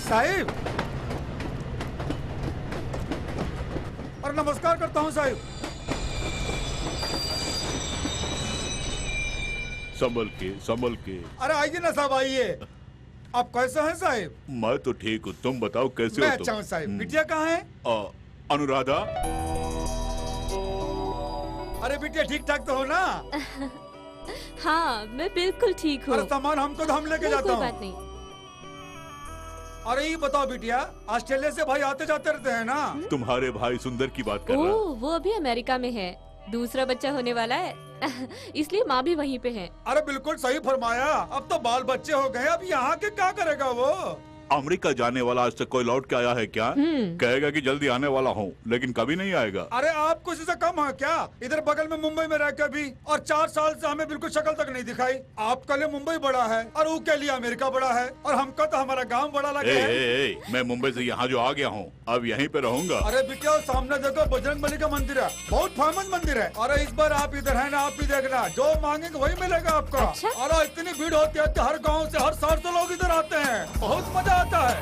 साहिब, और नमस्कार करता हूँ साहिब। संभल के। अरे आइए ना साहब, आइए। आप कैसे हैं साहिब? मैं तो ठीक हूँ, तुम बताओ कैसे मैं हो अच्छा तुम? हूँ साहिब। बिटिया कहाँ है? अनुराधा। अरे बिटिया ठीक ठाक तो हो ना? हाँ, मैं बिल्कुल ठीक हूँ। अरे सामान हमको तो हम लेके जाता कोई हूँ। बात नहीं। अरे ये बताओ बिटिया, ऑस्ट्रेलिया से भाई आते जाते रहते हैं ना? तुम्हारे भाई सुंदर की बात कर रहा है। ओह, वो अभी अमेरिका में है, दूसरा बच्चा होने वाला है। इसलिए माँ भी वहीं पे है। अरे बिल्कुल सही फरमाया। अब तो बाल बच्चे हो गए, अब यहाँ के क्या करेगा वो? अमेरिका जाने वाला आज तक कोई लौट के आया है क्या? कहेगा कि जल्दी आने वाला हूँ, लेकिन कभी नहीं आएगा। अरे आप कुछ से कम है क्या? इधर बगल में मुंबई में रह के भी, और 4 साल से हमें बिल्कुल शक्ल तक नहीं दिखाई। आपके लिए मुंबई बड़ा है और वो के लिए अमेरिका बड़ा है, और हमको तो हमारा गांव बड़ा लगे है। मैं मुंबई से यहाँ जो आ गया हूँ, अब यहीं पे रहूंगा। अरे बिटिया सामने देखो, बजरंगबली का मंदिर है, बहुत फेमस मंदिर है। अरे इस बार आप इधर है ना, आप भी देखना, जो मांगेंगे वही मिलेगा आपको। अच्छा? अरे इतनी भीड़ होती है, हर गाँव से हर शहर से लोग इधर आते हैं, बहुत मजा आता है।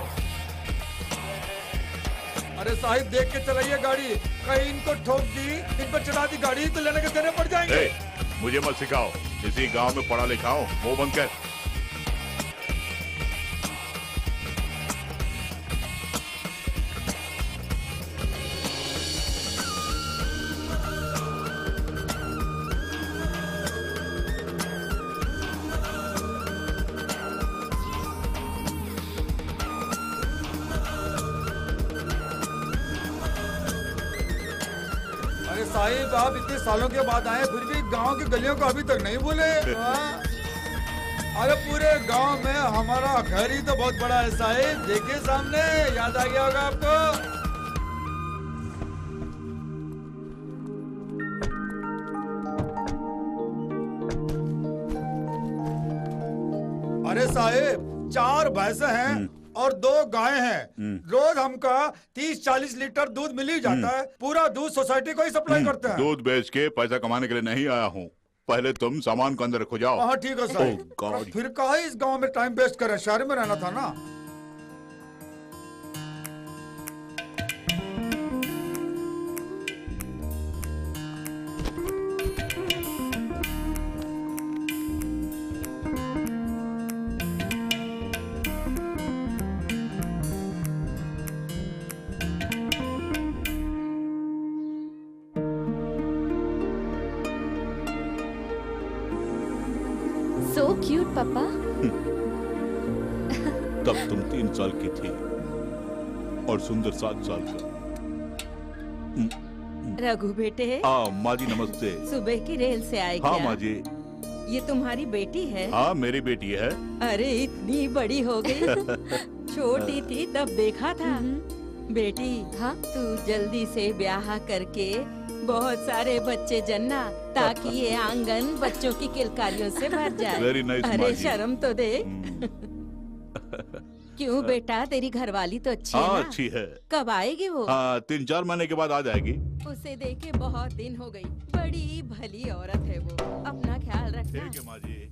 अरे साहिब देख के चलाइए गाड़ी, कहीं इनको ठोक दी, इन पर चला दी गाड़ी तो लेने के देने पड़ जाएंगे। मुझे मत सिखाओ, इसी गांव में पढ़ा लिखा हूँ, मुंह बंद कर। अरे साहिब आप इतने सालों के बाद आए, फिर भी गांव की गलियों को अभी तक नहीं भूले। अरे पूरे गांव में हमारा घर ही तो बहुत बड़ा है साहिब, देखिए सामने, याद आ गया होगा आपको। अरे साहिब 4 भैंसे हैं और 2 गायें हैं। रोज हमका 30-40 लीटर दूध मिल ही जाता है। पूरा दूध सोसाइटी को ही सप्लाई करते हैं। दूध बेच के पैसा कमाने के लिए नहीं आया हूँ, पहले तुम सामान को अंदर रखो जाओ। हाँ ठीक है साहिब। फिर कहा इस गांव में टाइम वेस्ट करे, शहर में रहना था ना। So cute, पापा। तब तुम 3 साल की थी और सुंदर 7 साल का। रघु बेटे। माँ जी नमस्ते। सुबह की रेल से आए हाँ क्या? माँ जी। ये तुम्हारी बेटी है? हाँ मेरी बेटी है। अरे इतनी बड़ी हो गई। छोटी थी तब देखा था। बेटी हाँ? तू जल्दी से ब्याह करके बहुत सारे बच्चे जन्ना, ताकि ये आंगन बच्चों की किलकारियों से भर जाए। Very nice, अरे माँ जी। शर्म तो दे। क्यों बेटा, तेरी घरवाली तो अच्छी है हाँ ना? अच्छी है। कब आएगी वो? 3-4 महीने के बाद आ जाएगी। उसे देखे बहुत दिन हो गई। बड़ी भली औरत है वो। अपना ख्याल रखना। ठीक है माँ जी।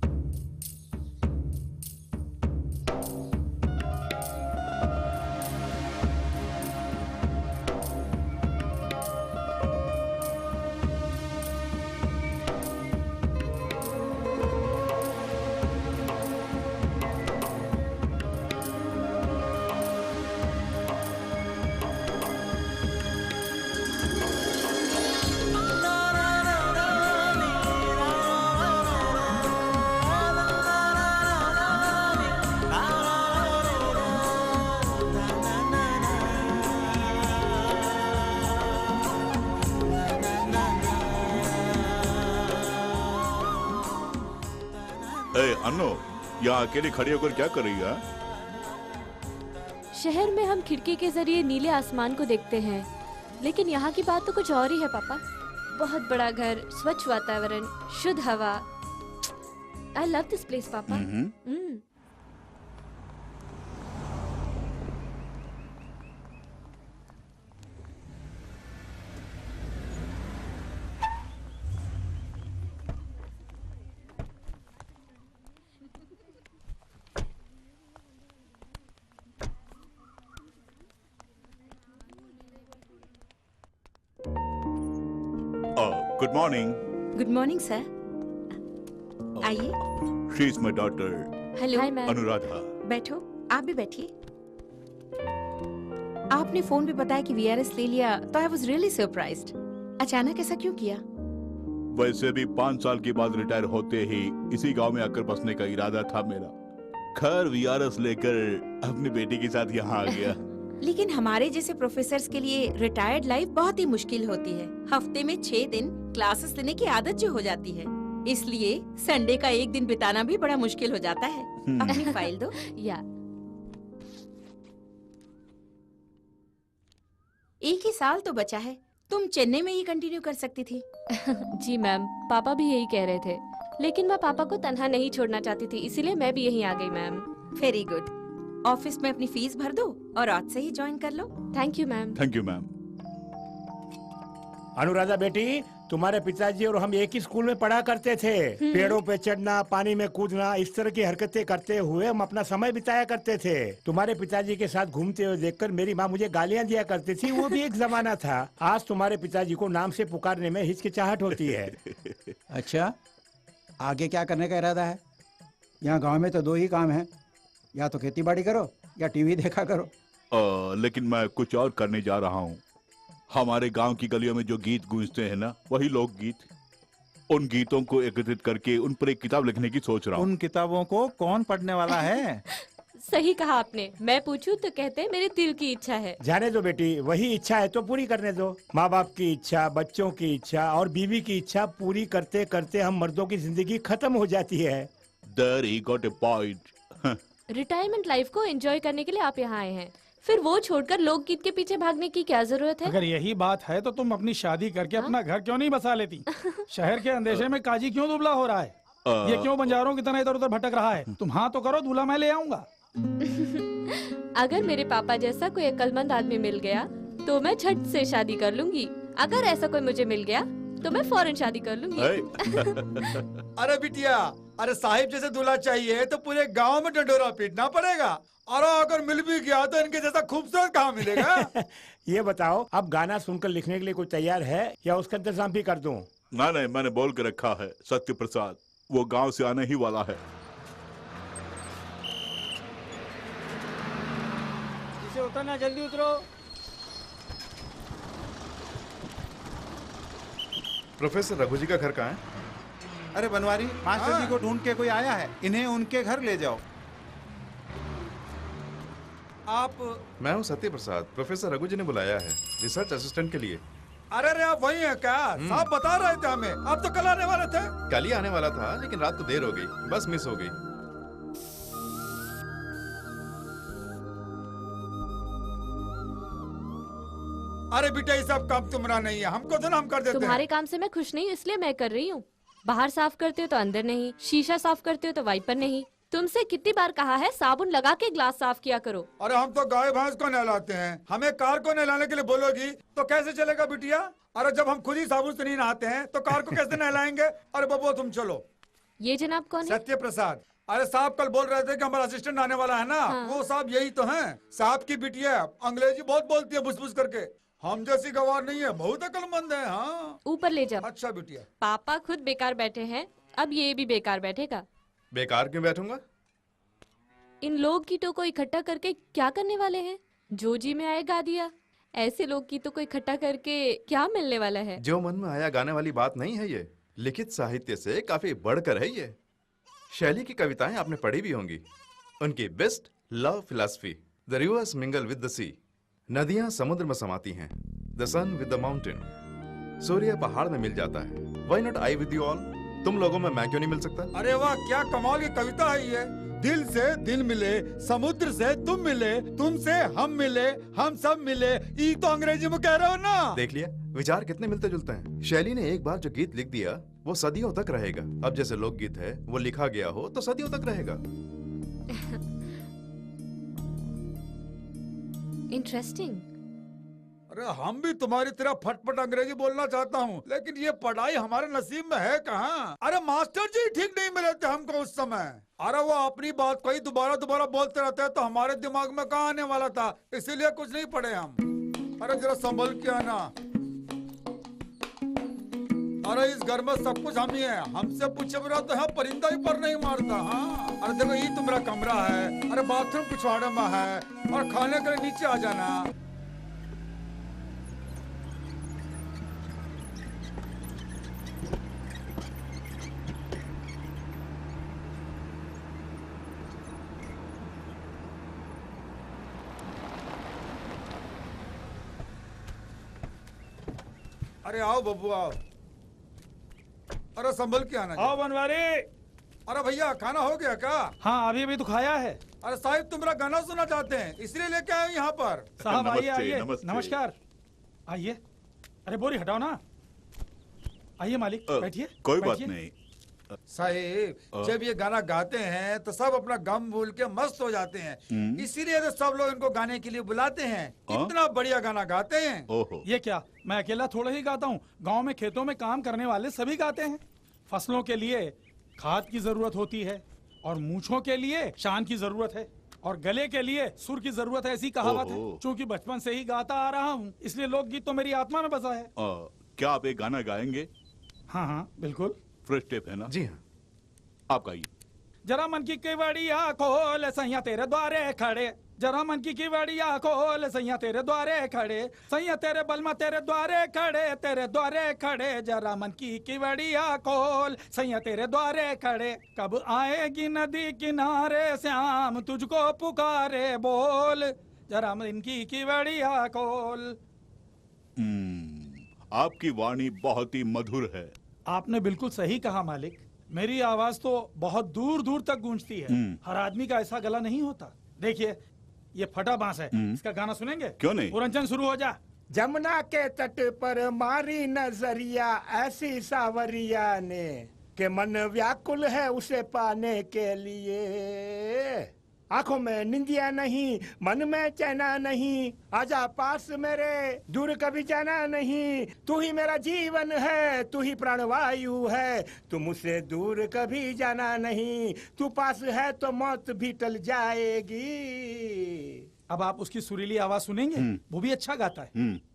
अन्नो, यहाँ अकेली खड़ी होकर क्या कर रही है? शहर में हम खिड़की के जरिए नीले आसमान को देखते हैं, लेकिन यहाँ की बात तो कुछ और ही है पापा। बहुत बड़ा घर, स्वच्छ वातावरण, शुद्ध हवा। आई लव दिस प्लेस पापा। Good morning. Good morning sir. आइए। She is my daughter hello. Hi ma'am. Anuradha. बैठो, आप भी बैठिए। आपने फोन पे बताया कि वीआरएस ले लिया तो आई वाज रियली सरप्राइज्ड। अचानक ऐसा क्यों किया? वैसे भी 5 साल के बाद रिटायर होते ही इसी गांव में आकर बसने का इरादा था मेरा। खैर वीआरएस लेकर अपनी बेटी के साथ यहाँ आ गया। लेकिन हमारे जैसे प्रोफेसर्स के लिए रिटायर्ड लाइफ बहुत ही मुश्किल होती है। हफ्ते में 6 दिन क्लासेस लेने की आदत जो हो जाती है, इसलिए संडे का एक दिन बिताना भी बड़ा मुश्किल हो जाता है। अपनी फाइल दो। या एक ही साल तो बचा है, तुम चेन्नई में ही कंटिन्यू कर सकती थी। जी मैम, पापा भी यही कह रहे थे, लेकिन मैं पापा को तन्हा नहीं छोड़ना चाहती थी, इसीलिए मैं भी यहीं आ गई मैम। Very good. ऑफिस में अपनी फीस भर दो और आज से ही ज्वाइन कर लो। Thank you ma'am. Thank you ma'am. Anuradha बेटी, तुम्हारे पिताजी और हम एक ही स्कूल में पढ़ा करते थे। पेड़ों पे चढ़ना, पानी में कूदना, इस तरह की हरकतें करते हुए हम अपना समय बिताया करते थे। तुम्हारे पिताजी के साथ घूमते हुए देखकर मेरी माँ मुझे गालियाँ दिया करती थी, वो भी एक जमाना था। आज तुम्हारे पिताजी को नाम से पुकारने में हिचकिचाहट होती है। अच्छा, आगे क्या करने का इरादा है? यहाँ गांव में तो 2 ही काम हैं, या तो खेती बाड़ी करो या टीवी देखा करो। लेकिन मैं कुछ और करने जा रहा हूँ। हमारे गांव की गलियों में जो गीत गूंजते हैं ना, वही लोकगीत, उन गीतों को एकत्रित करके उन पर एक किताब लिखने की सोच रहा हूँ। उन किताबों को कौन पढ़ने वाला है? सही कहा आपने। मैं पूछूं तो कहते हैं मेरे दिल की इच्छा है। जाने दो बेटी, वही इच्छा है तो पूरी करने दो। माँ बाप की इच्छा, बच्चों की इच्छा और बीवी की इच्छा पूरी करते करते हम मर्दों की जिंदगी खत्म हो जाती है। There he got a point. Retirement life को एंजॉय करने के लिए आप यहाँ आए हैं, फिर वो छोड़कर लोकगीत के पीछे भागने की क्या जरूरत है? अगर यही बात है तो तुम अपनी शादी करके अपना घर क्यों नहीं बसा लेती? शहर के अंदेशे में काजी क्यों दुबला हो रहा है? ये क्यों बंजारों की तरह इधर उधर भटक रहा है? तुम हाँ तो करो, दूल्हा मैं ले आऊंगा। अगर मेरे पापा जैसा कोई अक्लमंद आदमी मिल गया तो मैं झट से शादी कर लूंगी। अगर ऐसा कोई मुझे मिल गया तो मैं फौरन शादी कर लूंगी। अरे बिटिया, अरे साहिब जैसे दूल्हा चाहिए तो पूरे गांव में डंडोरा पीटना पड़ेगा, और अगर मिल भी गया तो इनके जैसा खूबसूरत कहाँ मिलेगा? ये बताओ, अब गाना सुनकर लिखने के लिए कोई तैयार है या उसका इंतजाम भी कर दूं? नहीं, मैंने बोल के रखा है, सत्य प्रसाद वो गांव से आने ही वाला है। इसे उतरना, जल्दी उतरो। प्रोफेसर रघु जी का घर कहाँ है? अरे बनवारी, मास्टर जी को ढूंढ के कोई आया है, इन्हें उनके घर ले जाओ। आप? मैं हूँ सत्य प्रसाद, प्रोफेसर रघु जी ने बुलाया है रिसर्च असिस्टेंट के लिए। अरे आप वही हैं क्या? साहब बता रहे थे हमें, आप तो कल आने वाले थे। कल ही आने वाला था, लेकिन रात को देर हो गई, बस मिस हो गई। अरे बेटा, ये सब काम तुम्हारा नहीं है, हमको तो हम कर देते तुम्हारे हैं। काम से मैं खुश नहीं, इसलिए मैं कर रही हूँ। बाहर साफ करते हो तो अंदर नहीं, शीशा साफ करते हो तो वाइपर नहीं। तुमसे कितनी बार कहा है साबुन लगा के ग्लास साफ किया करो। अरे हम तो गाय भैंस को नहलाते हैं, हमें कार को नहलाने के लिए बोलोगी तो कैसे चलेगा बिटिया? अरे जब हम खुद ही साबुन से नहीं नहाते हैं तो कार को कैसे नहलाएंगे? अरे बबुआ तुम चलो। ये जनाब कौन है? सत्य प्रसाद। अरे साहब कल बोल रहे थे कि हमारा असिस्टेंट आने वाला है ना। हाँ। वो साहब यही तो हैं। साहब की बिटिया अंग्रेजी बहुत बोलती है बुस-बुस करके, हम जैसी गवार नहीं है, बहुत अक्लमंद है। हाँ ऊपर ले जाओ। अच्छा बिटिया। पापा खुद बेकार बैठे हैं, अब ये भी बेकार बैठेगा। बेकार क्यों बैठूंगा? इन लोग गीतों को इकट्ठा करके क्या करने वाले हैं? जो जी में आए गा दिया। ऐसे लोग गीतों को इकट्ठा करके क्या मिलने वाला है? जो मन में आया गाने वाली बात नहीं है ये, लिखित साहित्य से काफी बढ़कर है ये। शैली की कविताएं आपने पढ़ी भी होंगी। उनकी best love philosophy, the rivers mingle with the sea. नदियां समुद्र में समाती हैं, the sun with the mountain. सूर्य पहाड़ में मिल जाता है, why not I with you all. तुम लोगों में मैं क्यों नहीं मिल सकता? अरे वाह, क्या कमाल की कविता है ये। दिल से दिल मिले, समुद्र से तुम मिले, तुमसे हम मिले, हम सब मिले, ये तो अंग्रेजी में कह रहे हो ना। देख लिया, विचार कितने मिलते जुलते हैं। शैली ने एक बार जो गीत लिख दिया वो सदियों तक रहेगा। अब जैसे लोकगीत है वो लिखा गया हो तो सदियों तक रहेगा। इंटरेस्टिंग। अरे हम भी तुम्हारी तरह फटफट अंग्रेजी बोलना चाहता हूँ, लेकिन ये पढ़ाई हमारे नसीब में है कहाँ? अरे मास्टर जी ठीक नहीं मिले थे हमको उस समय। अरे वो अपनी बात को ही दोबारा दोबारा बोलते रहते हैं तो हमारे दिमाग में कहाँ आने वाला था, इसीलिए कुछ नहीं पढ़े हम। अरे जरा संभल के आना। अरे इस घर में सब कुछ हम ही है, हमसे पूछे बिना तो यहाँ परिंदा ही पर नहीं मारता। हाँ अरे देखो ये तुम्हारा कमरा है, अरे बाथरूम पिछवाड़े में है, और खाने के लिए नीचे आ जाना। अरे आओ बब्बू आओ। अरे संभल के आना। आओ बनवारी। अरे भैया खाना हो गया क्या? हाँ अभी अभी तो खाया है। अरे साहिब तुम मेरा गाना सुनना चाहते हैं इसलिए लेके आए यहाँ पर। साहब आइए नमस्ते, आइए। नमस्ते। नमस्कार आइए। अरे बोरी हटाओ ना। आइए मालिक बैठिए। कोई बात बैठिए। नहीं। साहिब जब ये गाना गाते हैं तो सब अपना गम भूल के मस्त हो जाते हैं, इसीलिए तो सब लोग इनको गाने के लिए बुलाते हैं। इतना बढ़िया गाना गाते हैं। ओहो। ये क्या मैं अकेला थोड़ा ही गाता हूँ, गांव में खेतों में काम करने वाले सभी गाते हैं। फसलों के लिए खाद की जरूरत होती है, और मूछों के लिए शान की जरूरत है, और गले के लिए सुर की जरूरत है, ऐसी कहावत है। ओहो। चूंकि बचपन से ही गाता आ रहा हूँ इसलिए लोकगीत तो मेरी आत्मा में बसा है। क्या आप एक गाना गाएंगे? हाँ हाँ बिल्कुल। फर्स्ट स्टेप है ना? जी हाँ। आप गाइए। जरा मन की केवड़िया खोल सैया तेरे द्वारे खड़े, जरा मन की केवड़िया खोल सैया तेरे द्वारे खड़े, सैया तेरे बलमा तेरे द्वारे खड़े, तेरे द्वारे खड़े, जरा मन की केवड़िया खोल सैया तेरे द्वारे खड़े, कब आएगी नदी किनारे श्याम तुझको पुकारे बोल, जरा मन की केवड़िया खोल। आपकी वाणी बहुत ही मधुर है। आपने बिल्कुल सही कहा मालिक, मेरी आवाज तो बहुत दूर दूर तक गूंजती है। हर आदमी का ऐसा गला नहीं होता। देखिए ये फटा बांस है, इसका गाना सुनेंगे? क्यों नहीं? पुरंजन शुरू हो जा। जमुना के तट पर मारी नजरिया ऐसी सावरिया ने के मन व्याकुल है उसे पाने के लिए, आंखों में निंदिया नहीं, मन में चैना नहीं, आजा पास मेरे दूर कभी जाना नहीं, तू ही मेरा जीवन है, तू ही प्राणवायु है, तू मुझसे दूर कभी जाना नहीं, तू पास है तो मौत भी टल जाएगी। अब आप उसकी सुरीली आवाज सुनेंगे, वो भी अच्छा गाता है।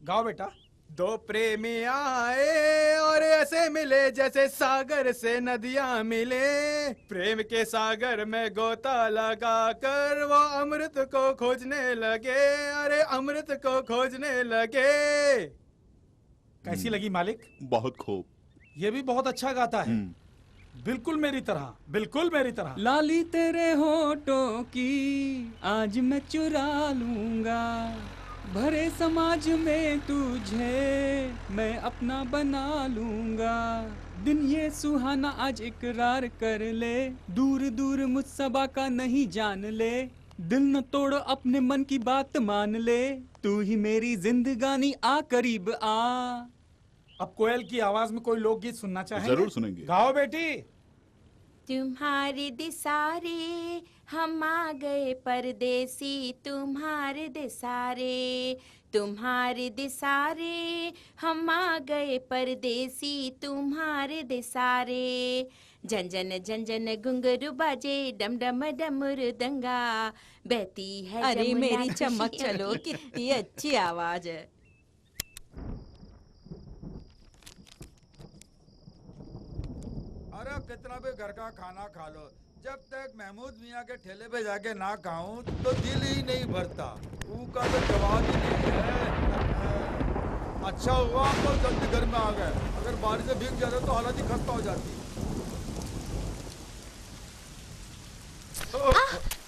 गाओ बेटा। दो प्रेमी आए और ऐसे मिले जैसे सागर से नदियां मिले, प्रेम के सागर में गोता लगा कर वो अमृत को खोजने लगे, अरे अमृत को खोजने लगे। कैसी लगी मालिक? बहुत खूब। ये भी बहुत अच्छा गाता है, बिल्कुल मेरी तरह, बिल्कुल मेरी तरह। लाली तेरे होठों की आज मैं चुरा लूंगा, भरे समाज में तुझे मैं अपना बना लूंगा, दिन ये सुहाना आज इकरार कर ले, दूर दूर मुझसबा का नहीं जान ले, दिल न तोड़ अपने मन की बात मान ले, तू ही मेरी जिंदगानी आ करीब आ। अब कोयल की आवाज में कोई लोकगीत सुनना चाहेंगे? जरूर सुनेंगे। गाओ बेटी। तुम्हारे दिसारे हम आ गए परदेसी, तुम्हारे दिसारे, तुम्हारे दिसारे हम आ गए परदेसी, तुम्हारे दिसारे, जन जन घुंघरू बाजे, डम डम डमर दंगा, बहती है अरे जमुना मेरी चमक खुशियाँ। चलो, कितनी अच्छी आवाज है। अरे कितना भी घर का खाना खा लो, जब तक महमूद मियाँ के ठेले पे जाके ना खाऊं तो दिल ही नहीं भरता। ऊ का तो जवाब ही नहीं है। अच्छा हुआ हम लोग जल्दी घर में आ गए, अगर बारिश से भीग जाते तो हालत ही खस्ता हो जाती।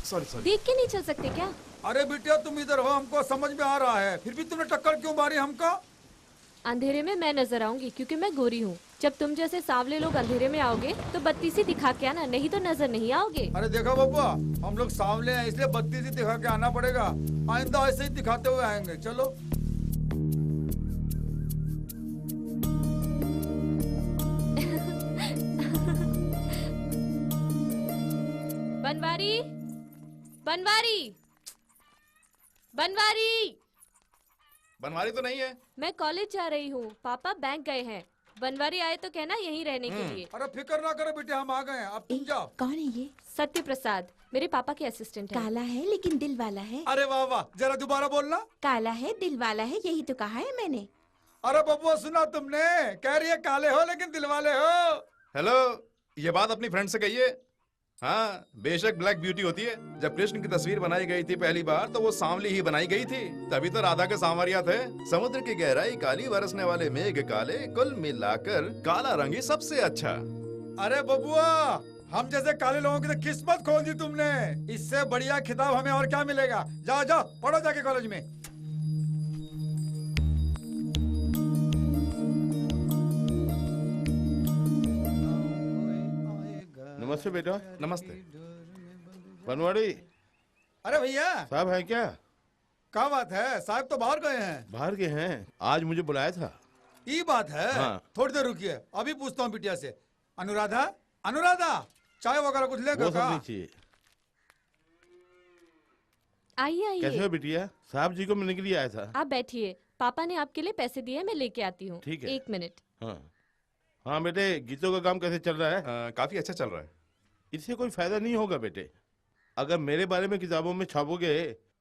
Sorry sorry. देख के नहीं चल सकते क्या? अरे बिटिया तुम इधर हो, हमको समझ में आ रहा है, फिर भी तुमने टक्कर क्यों मारी हमका? अंधेरे में मैं नजर आऊंगी क्योंकि मैं गोरी हूँ। जब तुम जैसे सांवले लोग अंधेरे में आओगे तो बत्ती सी दिखा के आना, नहीं तो नजर नहीं आओगे। अरे देखा बब्बा, हम लोग सांवले हैं इसलिए बत्ती से दिखा के आना पड़ेगा, आइंदा ऐसे ही दिखाते हुए आएंगे। चलो। बनवारी, बनवारी, बनवारी। बनवारी तो नहीं है। मैं कॉलेज जा रही हूँ, पापा बैंक गए हैं। बनवारी आए तो कहना यहीं रहने के लिए। अरे फिक्र ना करो बेटे, हम आ गए हैं, अब तुम जाओ। कौन है ये? सत्य प्रसाद मेरे पापा के असिस्टेंट हैं। काला है लेकिन दिल वाला है। अरे वाह वाह, जरा दोबारा बोलना। काला है दिल वाला है, यही तो कहा है मैंने। अरे बबुआ सुना तुमने, कह रही है काले हो लेकिन दिल वाले हो। हेलो, ये बात अपनी फ्रेंड से कहिए। हाँ, बेशक ब्लैक ब्यूटी होती है। जब कृष्ण की तस्वीर बनाई गई थी पहली बार तो वो सांवली ही बनाई गई थी, तभी तो राधा के सांवरिया थे। समुद्र की गहराई काली, बरसने वाले मेघ काले, कुल मिलाकर काला रंग ही सबसे अच्छा। अरे बबुआ, हम जैसे काले लोगों की तो किस्मत खोल दी तुमने। इससे बढ़िया खिताब हमें और क्या मिलेगा। जाओ जाओ पढ़ो जाके कॉलेज में। नमस्ते बेटा। नमस्ते। बनवाड़ी अरे भैया, साहब है क्या? क्या बात है, साहब तो बाहर गए हैं। बाहर के हैं, आज मुझे बुलाया था। ये बात है। हाँ। थोड़ी देर रुकिए, अभी पूछता हूँ बिटिया से। अनुराधा, अनुराधा, चाय वगैरह कुछ लेगा वो सब क्या? नहीं चाहिए। आइए कैसे हो आइए, बिटिया? साहब जी को मिलने के लिए आया था। आप बैठिए। पापा ने आपके लिए पैसे दिए, मैं लेके आती हूँ। ठीक है। 1 मिनट। हाँ हाँ बेटे, गीतों का काम कैसे चल रहा है? काफी अच्छा चल रहा है। इससे कोई फायदा नहीं होगा बेटे। अगर मेरे बारे में किताबों में छापोगे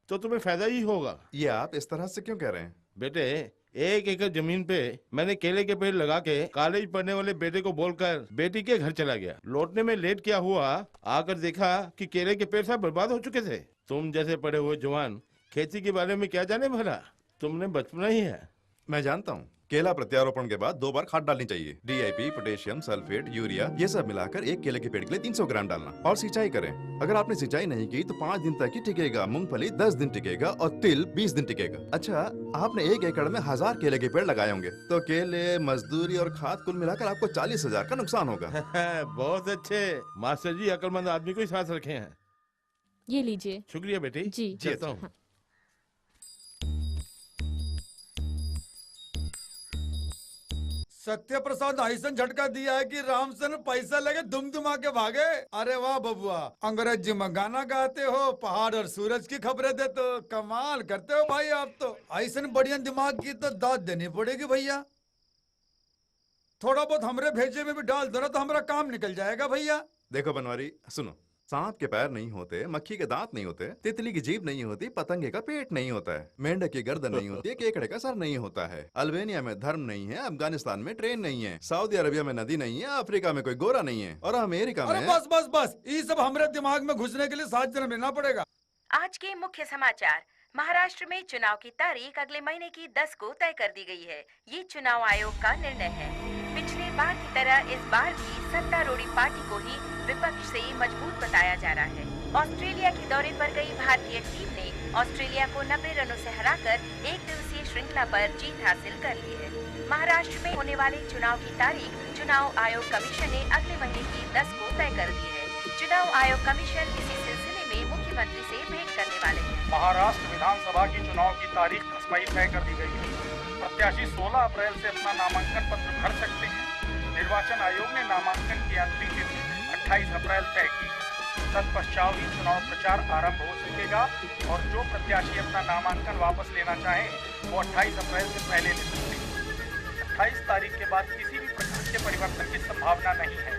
तो तुम्हें फायदा ही होगा। ये आप इस तरह से क्यों कह रहे हैं? बेटे, 1 एकड़ जमीन पे मैंने केले के पेड़ लगा के कॉलेज पढ़ने वाले बेटे को बोलकर बेटी के घर चला गया। लौटने में लेट क्या हुआ, आकर देखा कि केले के पेड़ सब बर्बाद हो चुके थे। तुम जैसे पढ़े हुए जवान खेती के बारे में क्या जाने भला, तुमने बचपना ही है। मैं जानता हूँ, केला प्रत्यारोपण के बाद 2 बार खाद डालनी चाहिए। DIP, पोटेशियम, सल्फेट, यूरिया, ये सब मिलाकर एक केले के पेड़ के लिए 300 ग्राम डालना और सिंचाई करें। अगर आपने सिंचाई नहीं की तो 5 दिन तक ही टिकेगा, मूंगफली 10 दिन टिकेगा और तिल 20 दिन टिकेगा। अच्छा, आपने 1 एकड़ में 1000 केले के पेड़ लगाए होंगे तो केले, मजदूरी और खाद कुल मिलाकर आपको 40,000 का नुकसान होगा। बहुत अच्छे मास्टर जी, अक्लमंद आदमी को ही साथ रखे हैं। ये लीजिए। शुक्रिया बेटी। जी। चलता हूँ। हाँ। सत्य प्रसाद ऐसा झटका दिया है कि रामचंद्र पैसा लगे दुम दुमा के भागे। अरे वाह बबुआ, अंग्रेजी में गाना गाते हो, पहाड़ और सूरज की खबरें देते हो, कमाल करते हो भाई आप तो। ऐसा बढ़िया दिमाग की तो दाद देनी पड़ेगी भैया। थोड़ा बहुत हमरे भेजे में भी डाल दो ना तो हमारा काम निकल जाएगा भैया। देखो बनवारी, सुनो, सांप के पैर नहीं होते, मक्खी के दांत नहीं होते, तितली की जीभ नहीं होती, पतंगे का पेट नहीं होता है, मेंढक की गर्दन नहीं होती, केकड़े का सर नहीं होता है, अल्बानिया में धर्म नहीं है, अफगानिस्तान में ट्रेन नहीं है, सऊदी अरबिया में नदी नहीं है, अफ्रीका में कोई गोरा नहीं है और अमेरिका अरे में। बस बस बस, ये सब हमारे दिमाग में घुसने के लिए 7 जन्म लेना पड़ेगा। आज के मुख्य समाचार। महाराष्ट्र में चुनाव की तारीख अगले महीने की 10 को तय कर दी गई है। ये चुनाव आयोग का निर्णय है। पिछले बार की तरह इस बार भी सत्तारूढ़ी पार्टी को ही विपक्ष से मजबूत बताया जा रहा है। ऑस्ट्रेलिया के दौरे पर गई भारतीय टीम ने ऑस्ट्रेलिया को 90 रनों से हराकर 1 दिवसीय श्रृंखला पर जीत हासिल कर ली है। महाराष्ट्र में होने वाले चुनाव की तारीख चुनाव आयोग कमीशन ने अगले महीने की 10 को तय कर दी है। चुनाव आयोग कमीशन इसी सिलसिले में मुख्यमंत्री से भेंट करने वाले हैं। महाराष्ट्र विधानसभा की चुनाव की तारीख 10 मई तय कर दी गई है। प्रत्याशी 16 अप्रैल से अपना नामांकन पत्र भर सकते हैं। निर्वाचन आयोग ने नामांकन की अंतिम तिथि 28 अप्रैल तय की है। तत्पश्चात ही चुनाव प्रचार आरंभ हो सकेगा और जो प्रत्याशी अपना नामांकन वापस लेना चाहे वो 28 अप्रैल से पहले ले सकते हैं। 28 तारीख के बाद किसी भी प्रकार के परिवर्तन की संभावना नहीं है।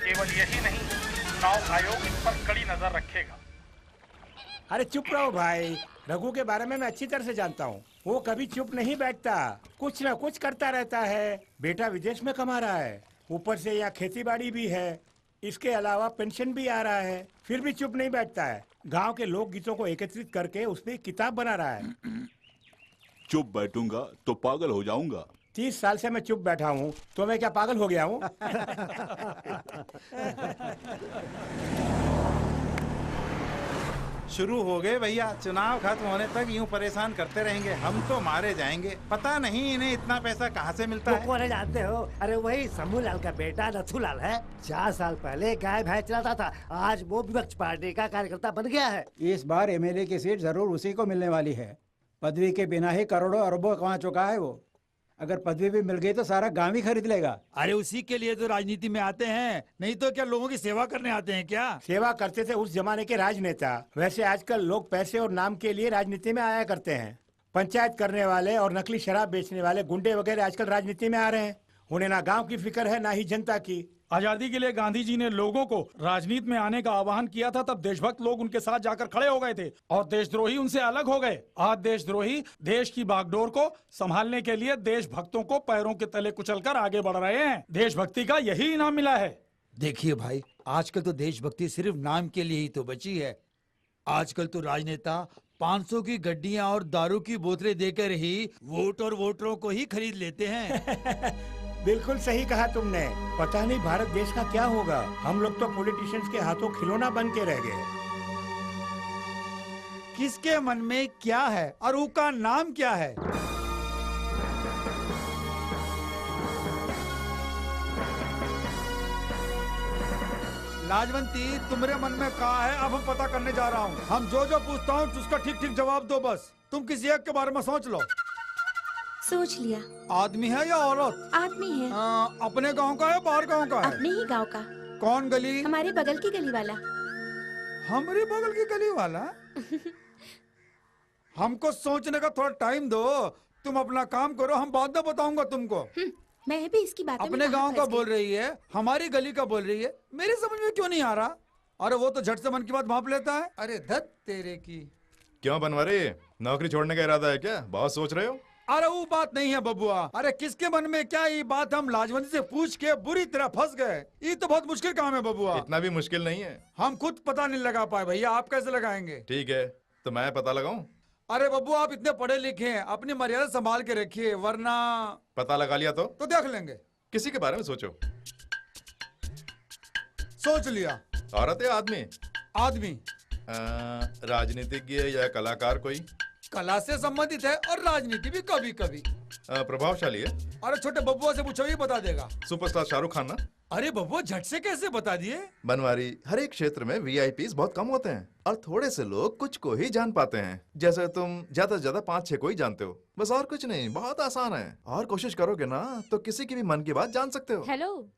केवल यही नहीं, चुनाव आयोग इन पर कड़ी नजर रखेगा। अरे चुप रहो भाई, रघु के बारे में मैं अच्छी तरह से जानता हूँ। वो कभी चुप नहीं बैठता, कुछ ना कुछ करता रहता है। बेटा विदेश में कमा रहा है, ऊपर से यहाँ खेती बाड़ी भी है, इसके अलावा पेंशन भी आ रहा है, फिर भी चुप नहीं बैठता है। गांव के लोक गीतों को एकत्रित करके उसने किताब बना रहा है। चुप बैठूंगा तो पागल हो जाऊंगा। 30 साल से मैं चुप बैठा हूँ, तो मैं क्या पागल हो गया हूँ? शुरू हो गए भैया, चुनाव खत्म होने तक यूं परेशान करते रहेंगे, हम तो मारे जाएंगे। पता नहीं इन्हें इतना पैसा कहाँ से मिलता है। कौन जानते हो? अरे वही समूलाल का बेटा नथुलाल है। 4 साल पहले गाय भैंस चलाता था, आज वो विपक्ष पार्टी का कार्यकर्ता बन गया है। इस बार MLA की सीट जरूर उसी को मिलने वाली है। पदवी के बिना ही करोड़ों अरबों कमा चुका है वो। अगर पदवी भी मिल गई तो सारा गांव ही खरीद लेगा। अरे उसी के लिए तो राजनीति में आते हैं, नहीं तो क्या लोगों की सेवा करने आते हैं क्या? सेवा करते थे उस जमाने के राजनेता, वैसे आजकल लोग पैसे और नाम के लिए राजनीति में आया करते हैं। पंचायत करने वाले और नकली शराब बेचने वाले गुंडे वगैरह आजकल राजनीति में आ रहे हैं। उन्हें ना गांव की फिक्र है ना ही जनता की। आजादी के लिए गांधी जी ने लोगों को राजनीति में आने का आह्वान किया था, तब देशभक्त लोग उनके साथ जाकर खड़े हो गए थे और देशद्रोही उनसे अलग हो गए। आज देशद्रोही देश की बागडोर को संभालने के लिए देशभक्तों को पैरों के तले कुचलकर आगे बढ़ रहे हैं। देशभक्ति का यही इनाम मिला है। देखिए भाई, आजकल तो देशभक्ति सिर्फ नाम के लिए ही तो बची है। आजकल तो राजनेता 500 की गड्डियां और दारू की बोतलें देकर ही वोट और वोटरों को ही खरीद लेते हैं। बिल्कुल सही कहा तुमने। पता नहीं भारत देश का क्या होगा। हम लोग तो पॉलिटिशियंस के हाथों खिलौना बन के रह गए। किसके मन में क्या है और उसका नाम क्या है? लाजवंती, तुम्हारे मन में क्या है अब हम पता करने जा रहा हूँ। हम जो जो पूछता हूँ उसका ठीक ठीक जवाब दो बस। तुम किसी एक के बारे में सोच लो। सोच लिया। आदमी है या औरत? आदमी है। अपने गांव का है बाहर गांव का है? अपने ही गांव का। कौन गली? हमारे बगल की गली वाला। हमारे बगल की गली वाला? हमको सोचने का थोड़ा टाइम दो। तुम अपना काम करो, हम बाद में बताऊंगा तुमको। मैं भी इसकी बात अपने गांव का बोल रही है, हमारी गली का बोल रही है। मेरे समझ में क्यों नहीं आ रहा? अरे वो तो झट से मन की बात भाप लेता है। अरे धत तेरे की। क्यों बनवारी, नौकरी छोड़ने का इरादा है क्या? बहुत सोच रहे हो? अरे वो बात नहीं है बबुआ। अरे किसके मन में क्या, ये बात हम लाजवंती से पूछ के बुरी तरह फंस गए। ये तो बहुत मुश्किल काम है बबुआ। इतना भी मुश्किल नहीं है। हम खुद पता नहीं लगा पाए भैया, आप कैसे लगाएंगे? ठीक है, तो मैं पता लगाऊं? अरे बब्बू, आप इतने पढ़े लिखे हैं, अपनी मर्यादा संभाल के रखिए, वरना पता लगा लिया तो देख लेंगे। किसी के बारे में सोचो। सोच लिया। औरत या आदमी? आदमी। राजनीतिज्ञ या कलाकार? कोई कला से संबंधित है और राजनीति भी कभी कभी। प्रभावशाली है? अरे छोटे बब्बुआ से पूछो, ही बता देगा। सुपरस्टार शाहरुख खान ना? अरे बब्बुआ, झट से कैसे बता दिए? बनवारी, हर एक क्षेत्र में वीआईपीज बहुत कम होते हैं और थोड़े से लोग कुछ को ही जान पाते हैं। जैसे तुम ज्यादा से ज्यादा 5-6 को ही जानते हो, बस, और कुछ नहीं। बहुत आसान है, और कोशिश करोगे ना तो किसी की भी मन की बात जान सकते हो। हेलो,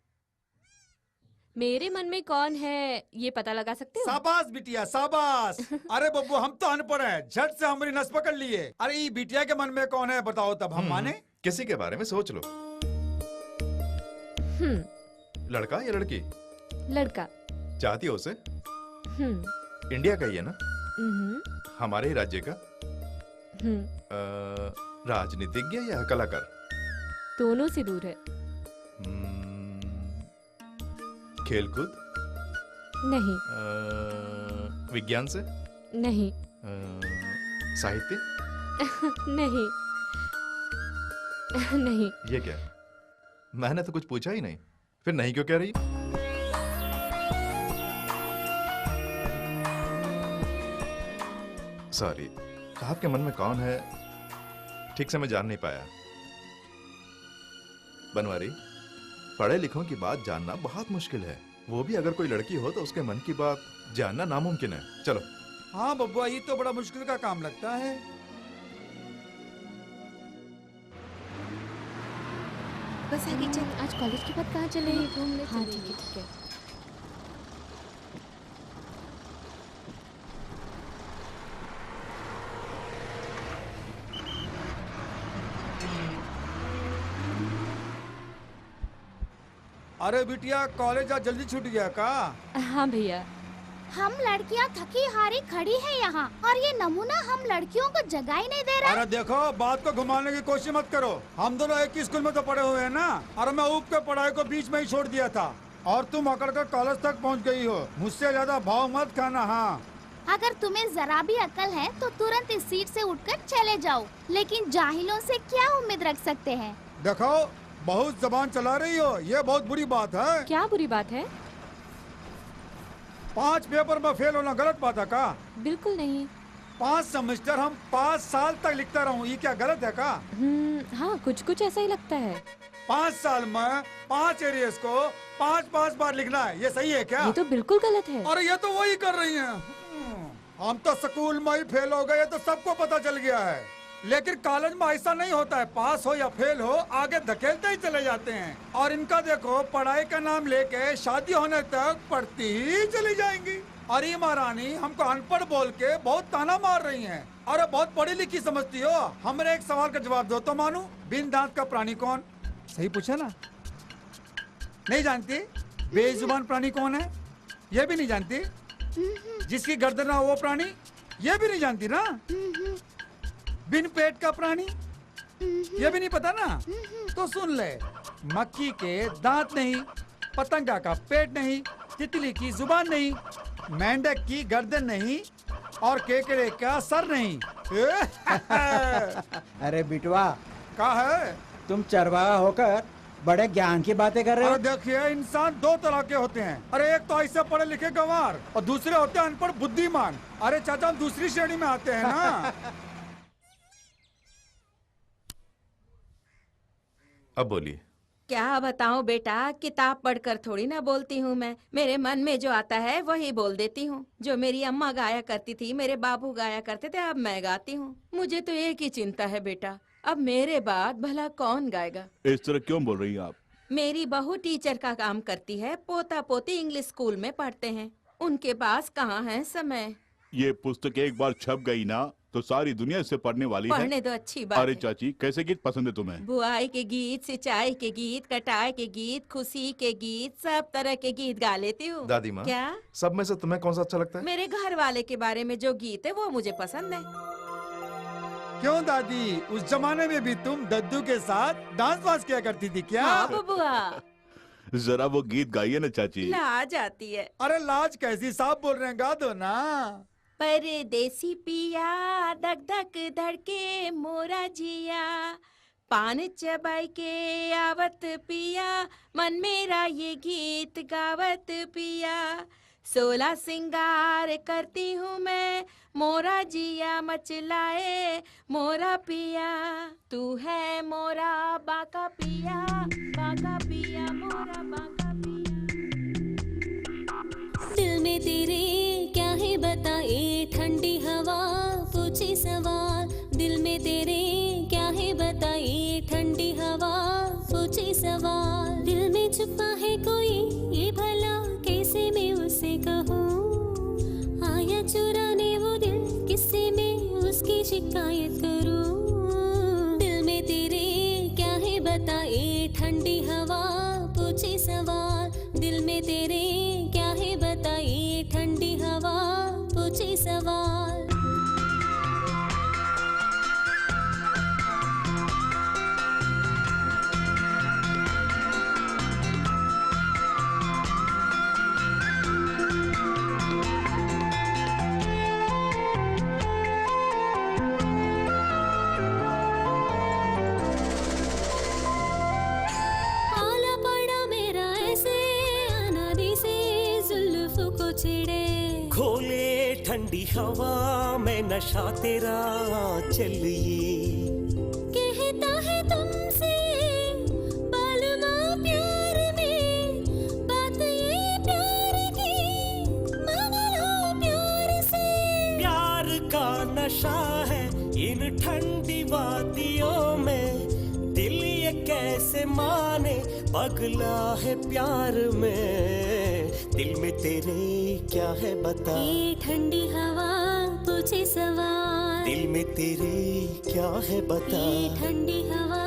मेरे मन में कौन है ये पता लगा सकते हो? शाबाश बिटिया, शाबाश। अरे बब्बू, हम तो अनपढ़ हैं, झट से हमारी नस पकड़ लिए। अरे ये बिटिया के मन में कौन है बताओ, तब हम माने। किसी के बारे में सोच लो। लड़का या लड़की? लड़का। चाहती हो उसे? इंडिया का ही है ना? हमारे ही राज्य का? राजनीतिज्ञ या कलाकार? दोनों से दूर है। खेलकूद? नहीं। विज्ञान से? नहीं। साहित्य? नहीं। नहीं। ये क्या? मैंने तो कुछ पूछा ही नहीं, फिर नहीं क्यों कह रही? सॉरी, आपके मन में कौन है ठीक से मैं जान नहीं पाया। बनवारी, पढ़े लिखों की बात जानना बहुत मुश्किल है, वो भी अगर कोई लड़की हो तो उसके मन की बात जानना नामुमकिन है। चलो। हाँ बब्बुआ, ये तो बड़ा मुश्किल का काम लगता है। बस आगे चल। आज कॉलेज के बाद कहाँ चले? घूमने। हाँ ठीक है ठीक है। अरे बिटिया, कॉलेज आज जल्दी छूट गया का? हाँ भैया। हम लड़कियां थकी हारी खड़ी हैं यहाँ, और ये नमूना हम लड़कियों को जगह ही नहीं दे रहा। अरे देखो, बात को घुमाने की कोशिश मत करो। हम दोनों एक ही स्कूल में तो पढ़े हुए हैं ना। और मैं ऊप के पढ़ाई को बीच में ही छोड़ दिया था, और तुम अकड़ कर कॉलेज तक पहुँच गई हो। मुझसे ज्यादा भाव मत खाना। हाँ, अगर तुम्हें जरा भी अकल है तो तुरंत इस सीट से उठकर चले जाओ, लेकिन जाहिलों से क्या उम्मीद रख सकते हैं? देखो, बहुत जबान चला रही हो, ये बहुत बुरी बात है। क्या बुरी बात है? 5 पेपर में फेल होना गलत बात है का? बिल्कुल नहीं। 5 सेमेस्टर हम 5 साल तक लिखता रहूं, ये क्या गलत है का? हाँ, कुछ कुछ ऐसा ही लगता है। 5 साल में 5 एरियस को 5-5 बार लिखना है, ये सही है क्या? ये तो बिल्कुल गलत है। अरे ये तो वही कर रही हैं। हम तो स्कूल में ही फेल हो गए, तो सबको पता चल गया है। लेकिन कॉलेज में ऐसा नहीं होता है, पास हो या फेल हो आगे धकेलते ही चले जाते हैं। और इनका देखो, पढ़ाई का नाम लेके शादी होने तक पढ़ती ही चली जाएंगी। अरे महारानी, हमको अनपढ़ बोल के बहुत ताना मार रही हैं। अरे बहुत पढ़ी लिखी समझती हो। हमारे एक सवाल का जवाब दो तो मानू। बिन दांत का प्राणी कौन? सही पूछा ना? नहीं जानती? बेजुबान प्राणी कौन है? ये भी नहीं जानती? जिसकी गर्दन ना हो वो प्राणी? ये भी नहीं जानती ना? बिन पेट का प्राणी? ये भी नहीं पता ना? तो सुन ले, मक्खी के दांत नहीं, पतंगा का पेट नहीं, तितली की जुबान नहीं, मेंढक की गर्दन नहीं और केकड़े का सर नहीं। अरे बिटवा, क्या है? तुम चरवाहा होकर बड़े ज्ञान की बातें कर रहे हो। अरे देखिए, इंसान दो तरह के होते हैं। अरे एक तो ऐसे पढ़े लिखे गंवार और दूसरे होते हैं अनपढ़ बुद्धिमान। अरे चाचा, हम दूसरी श्रेणी में आते हैं ना। अब बोलिए। क्या बताऊं बेटा, किताब पढ़कर थोड़ी ना बोलती हूँ मैं। मेरे मन में जो आता है वही बोल देती हूँ। जो मेरी अम्मा गाया करती थी, मेरे बाबू गाया करते थे, अब मैं गाती हूँ। मुझे तो एक ही चिंता है बेटा, अब मेरे बाद भला कौन गाएगा। इस तरह क्यों बोल रही हैं आप? मेरी बहू टीचर का काम करती है, पोता पोती इंग्लिश स्कूल में पढ़ते हैं। उनके पास कहाँ है समय। ये पुस्तक एक बार छप गई ना तो सारी दुनिया इससे पढ़ने वाली है। पढ़ने तो अच्छी बात अरे है। चाची, कैसे गीत पसंद है तुम्हें? बुआई के गीत, सिंचाई के गीत, कटाई के गीत, खुशी के गीत, सब तरह के गीत गा लेती हूँ। दादी माँ, क्या? सब में से तुम्हें कौन सा अच्छा लगता है? मेरे घर वाले के बारे में जो गीत है वो मुझे पसंद है। क्यों दादी, उस जमाने में भी तुम दद्दू के साथ डांस वांस किया करती थी क्या? हाँ बबुआ। जरा वो गीत गाइए ना चाची। लाज आती है। अरे लाज कैसी, साहब बोल रहे हैं, गा दो ना। परदेसी पिया धक धक धड़के मोरा जिया, पान चबाई के आवत पिया, मन मेरा ये गीत गावत पिया। 16 सिंगार करती हूँ मैं, मोरा जिया मचलाए मोरा पिया। तू है मोरा बाका पिया, बाका पिया मोरा बाका पिया। दिल में तेरे क्या है बताए, ठंडी हवा पूछे सवाल। दिल में तेरे क्या है बताए, ठंडी हवा पूछे सवाल। दिल में छुपा है कोई ये भला, कैसे मैं उसे कहूँ। आया चुराने वो दिल, किससे मैं उसकी शिकायत करूँ। दिल में तेरे क्या है बताए, ठंडी हवा पूछे सवाल। दिल में तेरे क्या है बताए, ठंडी हवा पूछे सवाल। आला पड़ा मेरा ऐसे अनादि से जुल्फ को छेड़े। खोले ठंडी हवा में नशा तेरा चलिए। कहता है तुमसे बालमा प्यार में, बात ये प्यार की मान लो प्यार से। प्यार का नशा है इन ठंडी वादियों में, दिल ये कैसे माने पगला है प्यार में। दिल में तेरे क्या है बता, ये ठंडी हवा पूछे सवाल। दिल में तेरे क्या है बता, ये ठंडी हवा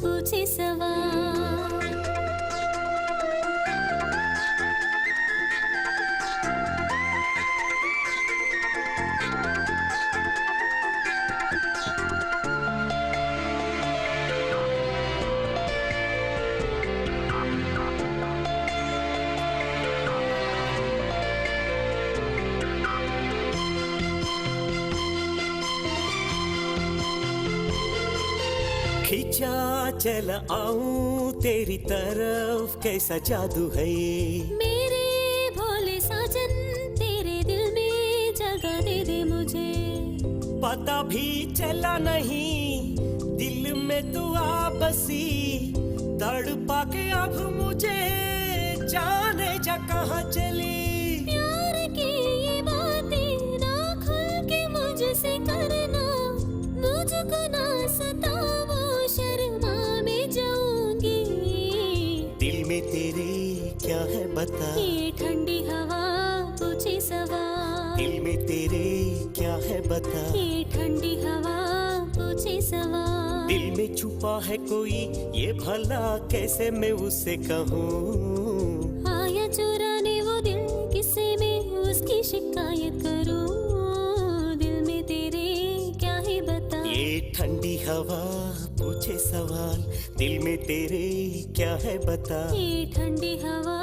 पूछे सवाल। खींचा चल आऊं तेरी तरफ, कैसा जादू है ये। मेरे भोले साजन तेरे दिल में जगह दे दे मुझे। पता भी चला नहीं दिल में तू आ बसी, तड़पा के अब मुझे जाने जा कहाँ चली। प्यार की ये बातें ना खुल के मुझसे करना, मुझको ना सताओ शर्मा में जाऊंगी। दिल में तेरे क्या है बता, ये ठंडी हवा पूछे सवाल। दिल में तेरे क्या है बता, ये ठंडी हवा पूछे सवाल। दिल में छुपा है कोई ये भला, कैसे मैं उसे कहूँ। आया हवा पूछे सवाल, दिल में तेरे क्या है बता। ये ठंडी हवा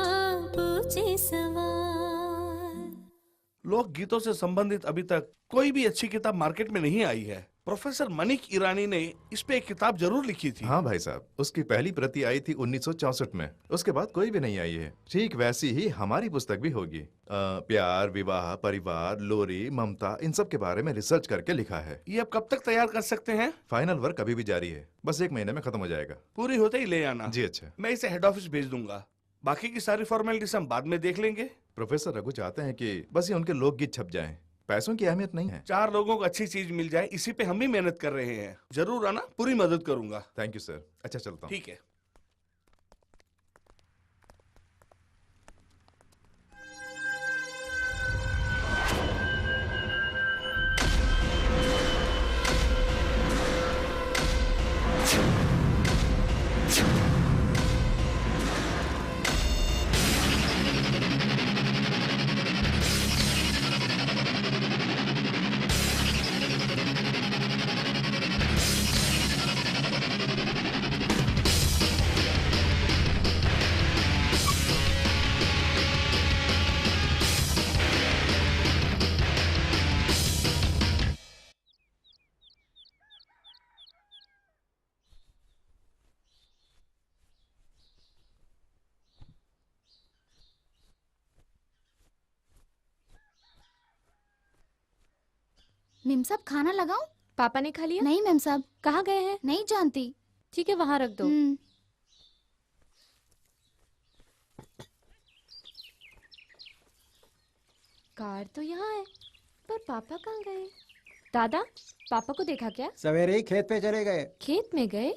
पूछे सवाल। लोक गीतों से संबंधित अभी तक कोई भी अच्छी किताब मार्केट में नहीं आई है। प्रोफेसर मनिक ईरानी ने इस पे एक किताब जरूर लिखी थी। हाँ भाई साहब, उसकी पहली प्रति आई थी 1964 में। उसके बाद कोई भी नहीं आई है। ठीक वैसी ही हमारी पुस्तक भी होगी। प्यार, विवाह, परिवार, लोरी, ममता, इन सब के बारे में रिसर्च करके लिखा है। ये अब कब तक तैयार कर सकते हैं? फाइनल वर्क अभी भी जारी है, बस 1 महीने में खत्म हो जाएगा। पूरी होते ही ले आना। जी अच्छा। मैं इसे हेड ऑफिस भेज दूंगा, बाकी की सारी फॉर्मेलिटीज हम बाद में देख लेंगे। प्रोफेसर रघु चाहते हैं कि बस ये उनके लोकगीत छप जाएं। पैसों की अहमियत नहीं है। 4 लोगों को अच्छी चीज मिल जाए, इसी पे हम भी मेहनत कर रहे हैं। जरूर आना, पूरी मदद करूंगा। Thank you sir. अच्छा चलता हूँ। ठीक है। मेम साहब खाना लगाऊं? पापा ने खा लिया? नहीं मेम साहब। कहाँ गए हैं? नहीं जानती। ठीक है, वहां रख दो। कार तो यहाँ है, पर पापा कहाँ गए? दादा, पापा को देखा क्या? सवेरे ही खेत पे चले गए। खेत में गए?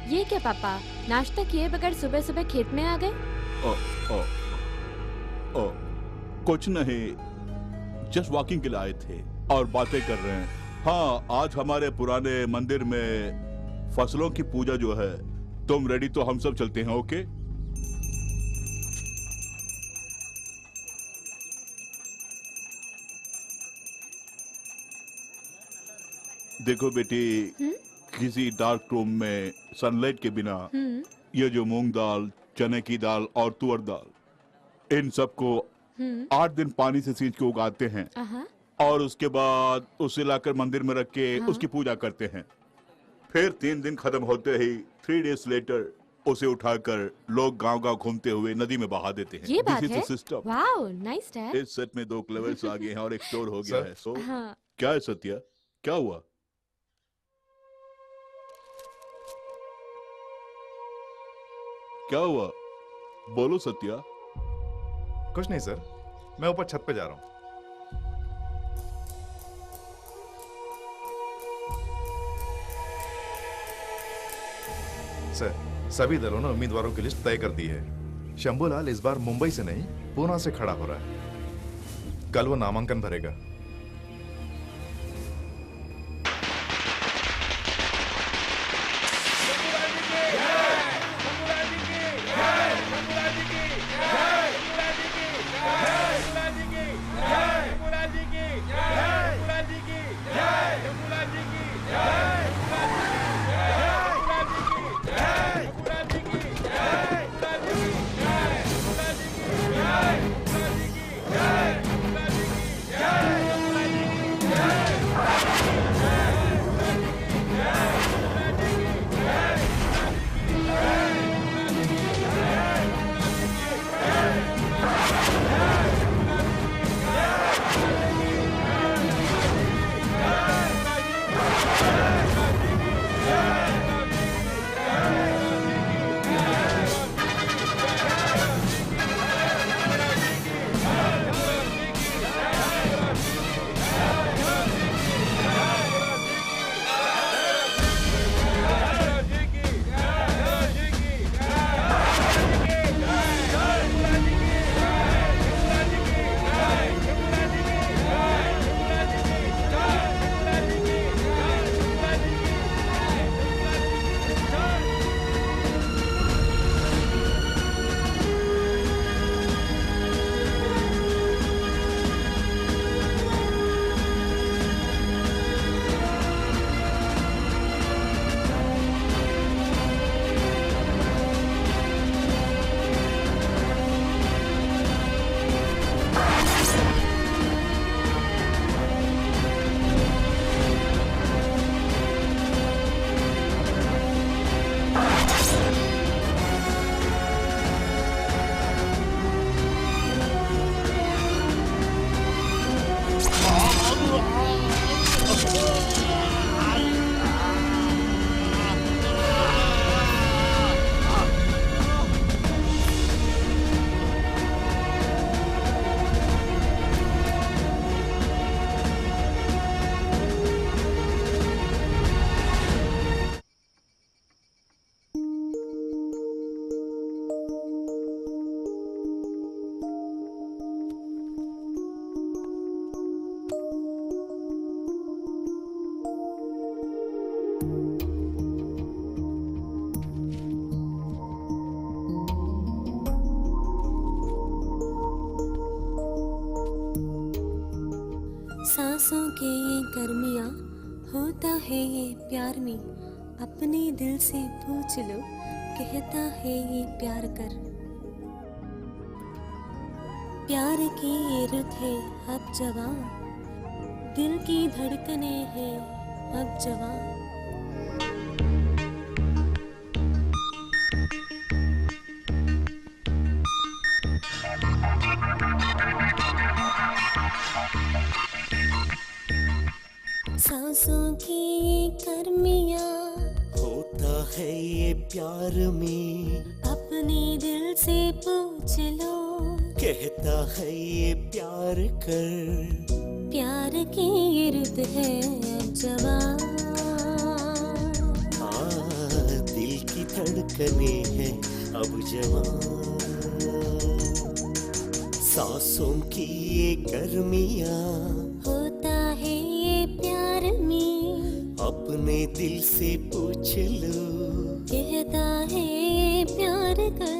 ये क्या पापा, नाश्ता किए बगैर सुबह सुबह खेत में आ गए? ओ, ओ, ओ, कुछ नहीं, जस्ट वॉकिंग के लिए आए थे और बातें कर रहे हैं। हाँ, आज हमारे पुराने मंदिर में फसलों की पूजा जो है, तुम रेडी तो हम सब चलते हैं। ओके? देखो बेटी, किसी डार्क रूम में सनलाइट के बिना ये जो मूंग दाल, चने की दाल और तुअर दाल, इन सबको 8 दिन पानी से सींच के उगाते हैं और उसके बाद उसे लाकर मंदिर में रख के उसकी पूजा करते हैं। फिर 3 दिन खत्म होते ही 3 डेज लेटर उसे उठाकर लोग गांव-गांव घूमते हुए नदी में बहा देते हैं। ये बात This is है? the system. Wow, nice dad. इस सेट में 2 क्लेवर्स आ गए हैं और एक स्टोर हो गया है। सो हाँ। क्या है सत्या, क्या हुआ? क्या हुआ? बोलो सत्या। कुछ नहीं सर, मैं ऊपर छत पे जा रहा हूँ। सर, सभी दलों ने उम्मीदवारों की लिस्ट तय कर दी है। शंभूलाल इस बार मुंबई से नहीं, पूना से खड़ा हो रहा है। कल वो नामांकन भरेगा। जय सांसों के ये गर्मियाँ होता है ये प्यार में, अपने दिल से पूछ लो कहता है ये प्यार कर। प्यार की ये रुत है अब जवां, दिल की धड़कने हैं अब जवां। सांसों की ये गर्मियाँ होता है ये प्यार में, अपने दिल से पूछ लो कहता है ये प्यार कर। प्यार की ये रुत है अब जवां। दिल की धड़कने हैं अब जवां। सांसों की ये गर्मियाँ होता है ये प्यार में, अपने दिल से पूछ लो कहता है ये प्यार कर।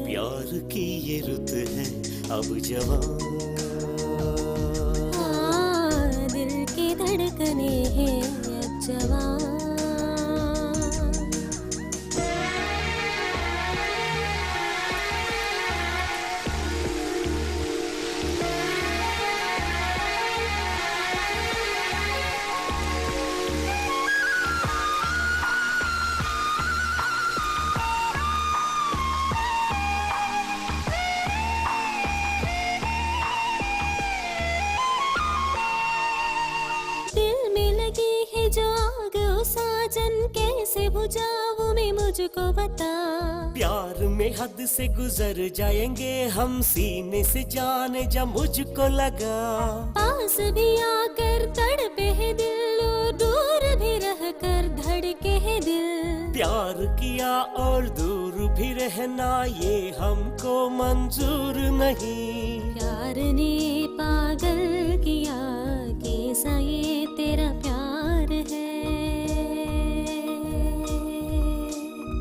प्यार की ये रुत है अब जवां। दिल की धड़कने हैं अब जवां। कैसे बुझाऊं मैं मुझको बता। प्यार में हद से गुजर जाएंगे हम, सीने से जाने जा मुझको लगा। पास भी आकर तड़पे है दिल, दूर भी रहकर धड़के है दिल। प्यार किया और दूर भी रहना ये हमको मंजूर नहीं। प्यार ने पागल किया कैसा ये तेरा प्यार है।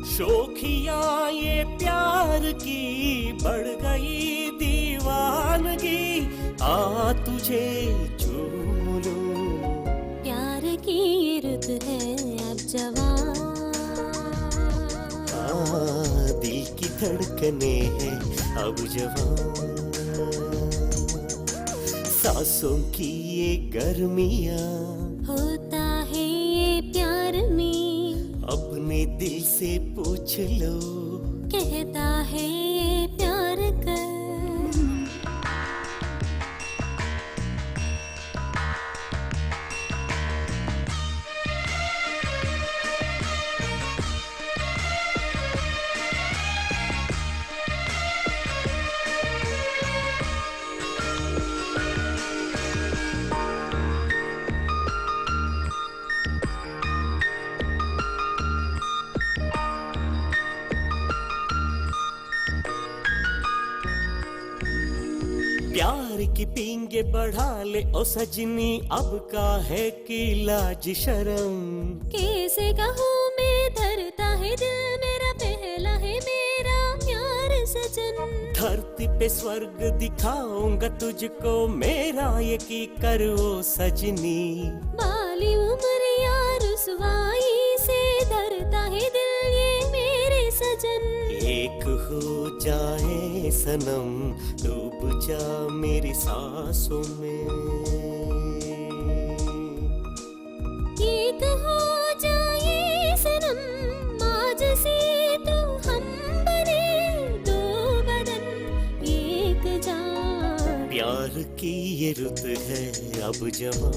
शोखिया ये प्यार की बढ़ गई दीवानगी, आ तुझे चूम लूं। प्यार की ये रुत है अब जवां। दिल की धड़कने हैं अब जवां। सांसों की ये गर्मियाँ होता है ये प्यार में, अपने दिल से पूछ लो कहता है ये प्यार कर। प्यार की पींगे बढ़ा ले ओ सजनी, अब का है कि लाज शर्म। कैसे कहूँ मैं धरता है दिल मेरा, पहला है मेरा प्यार सजन। धरती पे स्वर्ग दिखाऊंगा तुझको, मेरा ये की करो सजनी। बाली उम्रिया रुसवाई से धरता है दिल ये मेरे सजन। एक हो जाए सनम, डूब जा मेरी सांसों में। एक हो जाए सनम, आज से तो हम बने दो बदन एक जान। प्यार की ये रुत है अब जवां।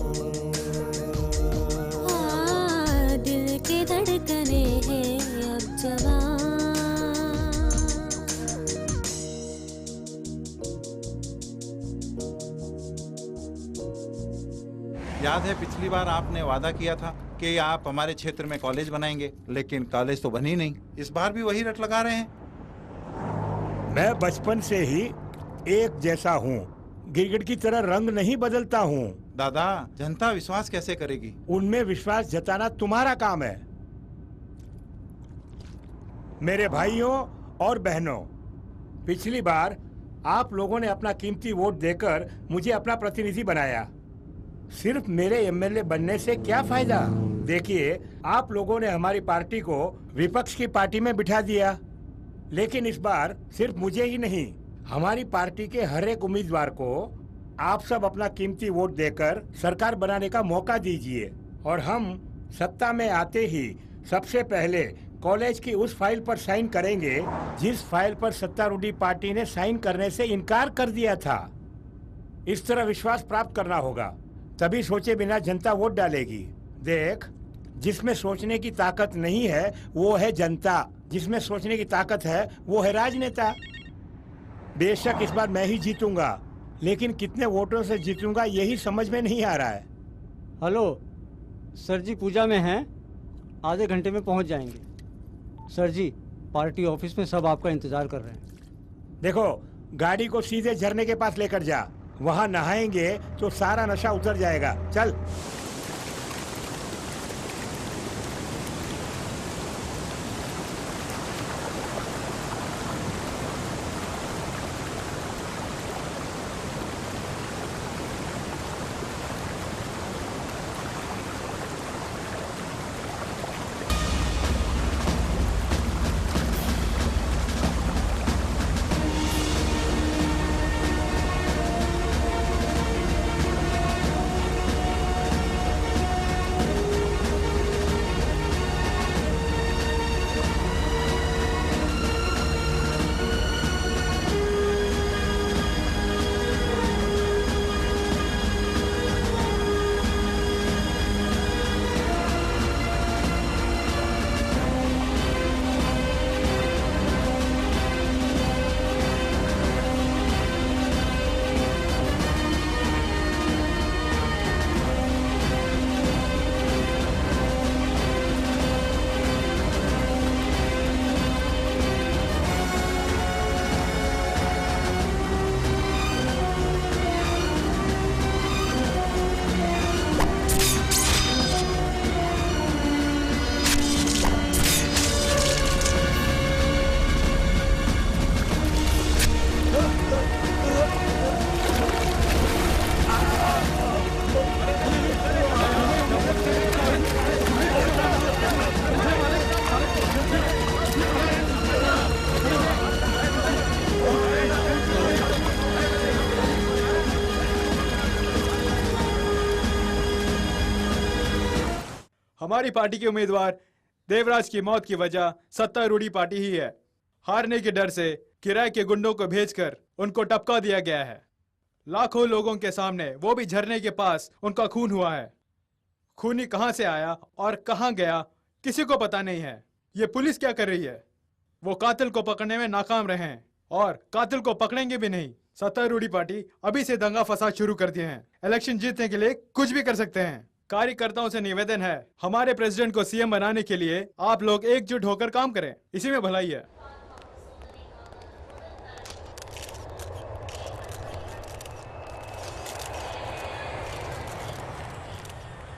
दिल के धड़कने हैं अब जवां। याद है पिछली बार आपने वादा किया था कि आप हमारे क्षेत्र में कॉलेज बनाएंगे, लेकिन कॉलेज तो बनी नहीं। इस बार भी वही रट लगा रहे हैं। मैं बचपन से ही एक जैसा हूँ, गिरगिट की तरह रंग नहीं बदलता हूँ। दादा, जनता विश्वास कैसे करेगी? उनमें विश्वास जताना तुम्हारा काम है। मेरे भाइयों और बहनों, पिछली बार आप लोगों ने अपना कीमती वोट देकर मुझे अपना प्रतिनिधि बनाया। सिर्फ मेरे एमएलए बनने से क्या फायदा? देखिए, आप लोगों ने हमारी पार्टी को विपक्ष की पार्टी में बिठा दिया, लेकिन इस बार सिर्फ मुझे ही नहीं, हमारी पार्टी के हर एक उम्मीदवार को आप सब अपना कीमती वोट देकर सरकार बनाने का मौका दीजिए और हम सत्ता में आते ही सबसे पहले कॉलेज की उस फाइल पर साइन करेंगे जिस फाइल पर सत्तारूढ़ी पार्टी ने साइन करने से इनकार कर दिया था। इस तरह विश्वास प्राप्त करना होगा, तभी सोचे बिना जनता वोट डालेगी। देख, जिसमें सोचने की ताकत नहीं है वो है जनता, जिसमें सोचने की ताकत है वो है राजनेता। बेशक इस बार मैं ही जीतूंगा, लेकिन कितने वोटों से जीतूंगा यही समझ में नहीं आ रहा है। हेलो सर जी, पूजा में हैं, आधे घंटे में पहुंच जाएंगे। सर जी, पार्टी ऑफिस में सब आपका इंतजार कर रहे हैं। देखो, गाड़ी को सीधे झरने के पास लेकर जा, वहाँ नहाएंगे तो सारा नशा उतर जाएगा। चल। हमारी पार्टी के उम्मीदवार देवराज की मौत की वजह सत्तारूढ़ी पार्टी ही है। हारने के डर से किराए के गुंडों को भेजकर उनको टपका दिया गया है। लाखों लोगों के सामने, वो भी झरने के पास, उनका खून हुआ है। खूनी कहां से आया और कहां गया किसी को पता नहीं है। ये पुलिस क्या कर रही है? वो कातिल को पकड़ने में नाकाम रहे हैं और कातिल को पकड़ेंगे भी नहीं। सत्तारूढ़ी पार्टी अभी से दंगा फसाद शुरू कर दिए हैं। इलेक्शन जीतने के लिए कुछ भी कर सकते हैं। कार्यकर्ताओं से निवेदन है, हमारे प्रेसिडेंट को सीएम बनाने के लिए आप लोग एकजुट होकर काम करें, इसी में भलाई है।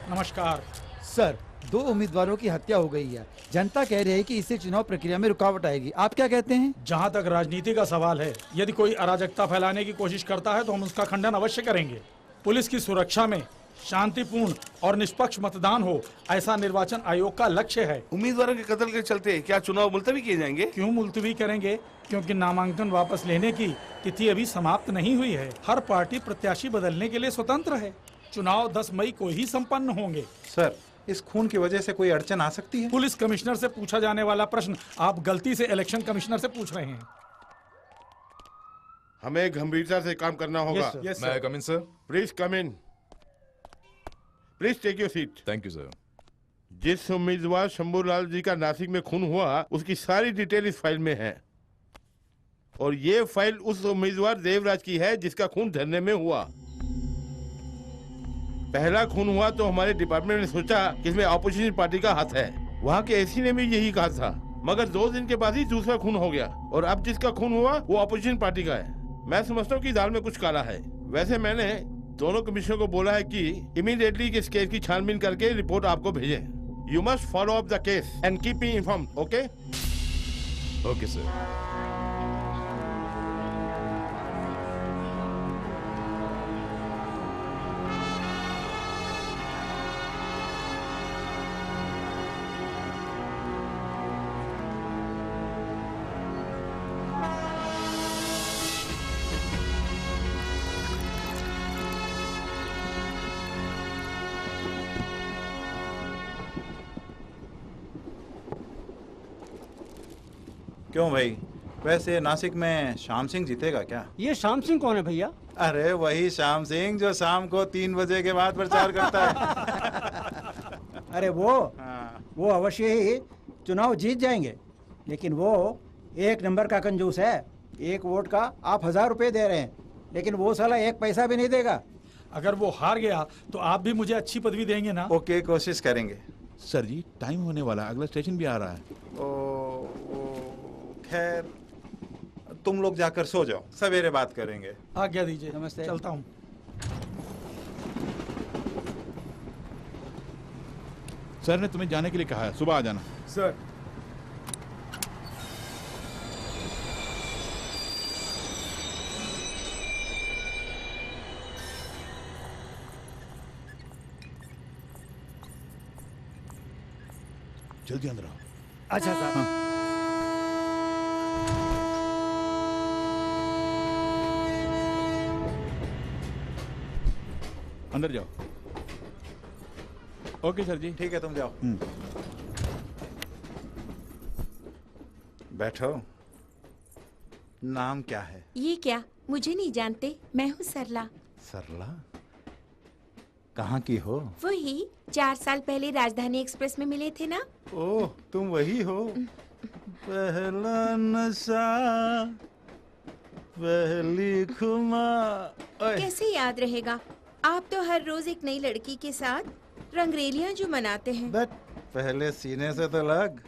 नमस्कार सर। 2 उम्मीदवारों की हत्या हो गई है। जनता कह रही है कि इससे चुनाव प्रक्रिया में रुकावट आएगी। आप क्या कहते हैं? जहां तक राजनीति का सवाल है, यदि कोई अराजकता फैलाने की कोशिश करता है तो हम उसका खंडन अवश्य करेंगे। पुलिस की सुरक्षा में शांतिपूर्ण और निष्पक्ष मतदान हो, ऐसा निर्वाचन आयोग का लक्ष्य है। उम्मीदवारों के कत्ल के चलते क्या चुनाव मुलतवी किए जाएंगे? क्यों मुलतवी करेंगे? क्योंकि नामांकन वापस लेने की तिथि अभी समाप्त नहीं हुई है। हर पार्टी प्रत्याशी बदलने के लिए स्वतंत्र है। चुनाव 10 मई को ही संपन्न होंगे। सर, इस खून की वजह से कोई अड़चन आ सकती है? पुलिस कमिश्नर से पूछा जाने वाला प्रश्न आप गलती से इलेक्शन कमिश्नर से पूछ रहे हैं। हमें गंभीरता से काम करना होगा। May I come in, sir? Please come in. Please take your seat. Thank you sir. जिस उम्मीदवार शंभूलाल जी का नासिक में खून हुआ, उसकी सारी डिटेल इस फाइल में है और ये फाइल उस उम्मीदवार देवराज की है जिसका खून धरने में हुआ। पहला खून हुआ तो हमारे डिपार्टमेंट ने सोचा कि इसमें ऑपोजिशन पार्टी का हाथ है। वहाँ के एसी ने भी यही कहा था, मगर 2 दिन के बाद ही दूसरा खून हो गया और अब जिसका खून हुआ वो ऑपोजिशन पार्टी का है। मैं समझता हूँ कि दाल में कुछ काला है। वैसे मैंने दोनों कमिश्नर को बोला है कि इमीडिएटली इस केस की छानबीन करके रिपोर्ट आपको भेजें। You must follow up the case and keep me informed. Okay? Okay sir. क्यों भाई, वैसे नासिक में श्याम सिंह जीतेगा क्या? ये श्याम सिंह कौन है भैया? अरे वही श्याम सिंह जो शाम को 3 बजे के बाद प्रचार करता है। अरे वो अवश्य ही चुनाव जीत जाएंगे, लेकिन वो एक नंबर का कंजूस है। एक वोट का आप 1000 रुपए दे रहे हैं, लेकिन वो साला 1 पैसा भी नहीं देगा। अगर वो हार गया तो आप भी मुझे अच्छी पदवी देंगे ना? ओके, कोशिश करेंगे। सर जी टाइम होने वाला, अगला स्टेशन भी आ रहा है। खैर तुम लोग जाकर सो जाओ, सवेरे बात करेंगे। आज्ञा दीजिए। नमस्ते। चलता हूँ। सर ने तुम्हें जाने के लिए कहा है, सुबह आ जाना। सर जल्दी अंदर आओ। अच्छा साहब। अंदर जाओ। ओके सर जी। ठीक है, तुम जाओ। बैठो। नाम क्या है? ये क्या, मुझे नहीं जानते? मैं हूँ सरला। सरला? कहाँ की हो? वही 4 साल पहले राजधानी एक्सप्रेस में मिले थे ना। ओह, तुम वही हो। पहला नशा, पहली खुमा। कैसे याद रहेगा? आप तो हर रोज एक नई लड़की के साथ रंगरेलियां जो मनाते हैं। बट पहले सीने से तो लग।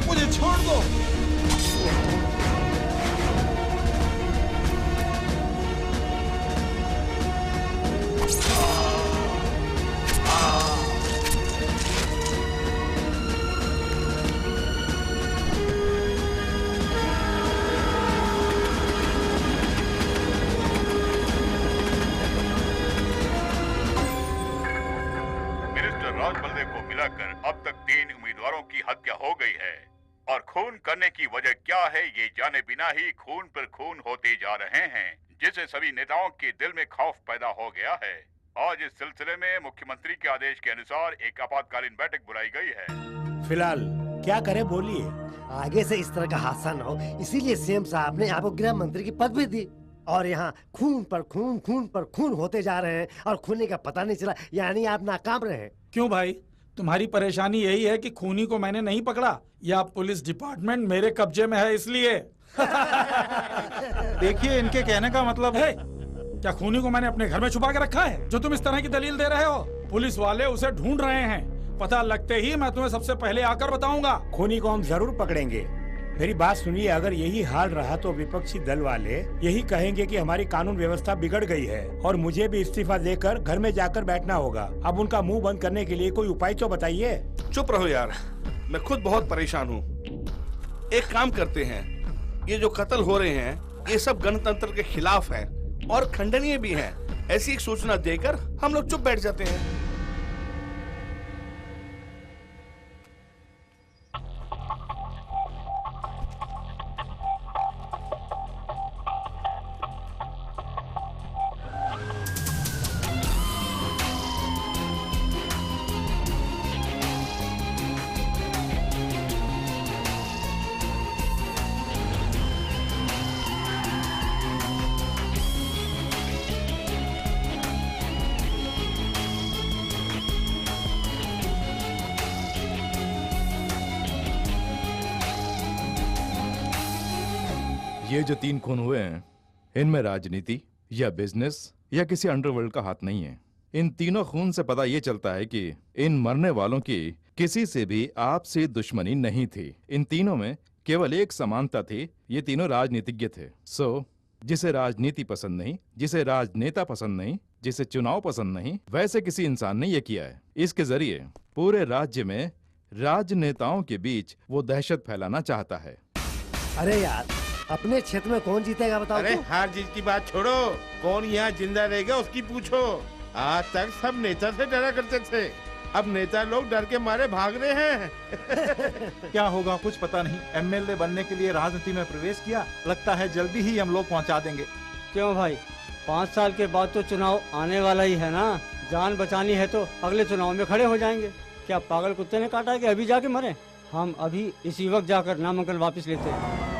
मुझे छोड़ दो। मिनिस्टर राज बल्देव को मिलाकर अब तक 3 उम्मीदवारों की हत्या हो गई है और खून करने की वजह क्या है ये जाने बिना ही खून पर खून होते जा रहे हैं, जिससे सभी नेताओं के दिल में खौफ पैदा हो गया है। आज इस सिलसिले में मुख्यमंत्री के आदेश के अनुसार एक आपातकालीन बैठक बुलाई गई है। फिलहाल क्या करे बोलिए। आगे से इस तरह का हादसा न हो, इसीलिए सीएम साहब ने आपको गृह मंत्री की पदवी दी। और यहाँ खून पर खून होते जा रहे हैं और खूनी का पता नहीं चला, यानी आप नाकाम रहे। क्यों भाई, तुम्हारी परेशानी यही है कि खूनी को मैंने नहीं पकड़ा, या पुलिस डिपार्टमेंट मेरे कब्जे में है इसलिए? देखिए, इनके कहने का मतलब है क्या खूनी को मैंने अपने घर में छुपा के रखा है जो तुम इस तरह की दलील दे रहे हो? पुलिस वाले उसे ढूंढ रहे हैं, पता लगते ही मैं तुम्हें सबसे पहले आकर बताऊंगा। खूनी को हम जरूर पकड़ेंगे। मेरी बात सुनिए, अगर यही हाल रहा तो विपक्षी दल वाले यही कहेंगे कि हमारी कानून व्यवस्था बिगड़ गई है और मुझे भी इस्तीफा देकर घर में जाकर बैठना होगा। अब उनका मुंह बंद करने के लिए कोई उपाय तो बताइए। चुप रहो यार, मैं खुद बहुत परेशान हूँ। एक काम करते हैं, ये जो कत्ल हो रहे हैं ये सब गणतंत्र के खिलाफ है और खंडनीय भी है। ऐसी एक सूचना देकर हम लोग चुप बैठ जाते हैं। ये जो 3 खून हुए हैं, इनमें राजनीति या बिजनेस या किसी अंडरवर्ल्ड का हाथ नहीं है। इन तीनों खून से पता ये चलता है कि इन मरने वालों की किसी से भी आपसी दुश्मनी नहीं थी। इन तीनों में केवल एक समानता थी, ये तीनों राजनीतिज्ञ थे। जिसे राजनीति पसंद नहीं, जिसे राजनेता पसंद नहीं, जिसे चुनाव पसंद नहीं, वैसे किसी इंसान ने ये किया है। इसके जरिए पूरे राज्य में राजनेताओं के बीच वो दहशत फैलाना चाहता है। अरे यार, अपने क्षेत्र में कौन जीतेगा बताओ? अरे हार जीत की बात छोड़ो, कौन यहाँ जिंदा रहेगा उसकी पूछो। आज तक सब नेता से डरा करते थे, अब नेता लोग डर के मारे भाग रहे हैं। क्या होगा कुछ पता नहीं। एमएलए बनने के लिए राजनीति में प्रवेश किया, लगता है जल्दी ही हम लोग पहुंचा देंगे। क्यों भाई, 5 साल के बाद तो चुनाव आने वाला ही है ना। जान बचानी है तो अगले चुनाव में खड़े हो जाएंगे। क्या पागल कुत्ते ने काटा है कि अभी जाके मरे? हम अभी इसी वक्त जाकर नामांकन वापस लेते हैं।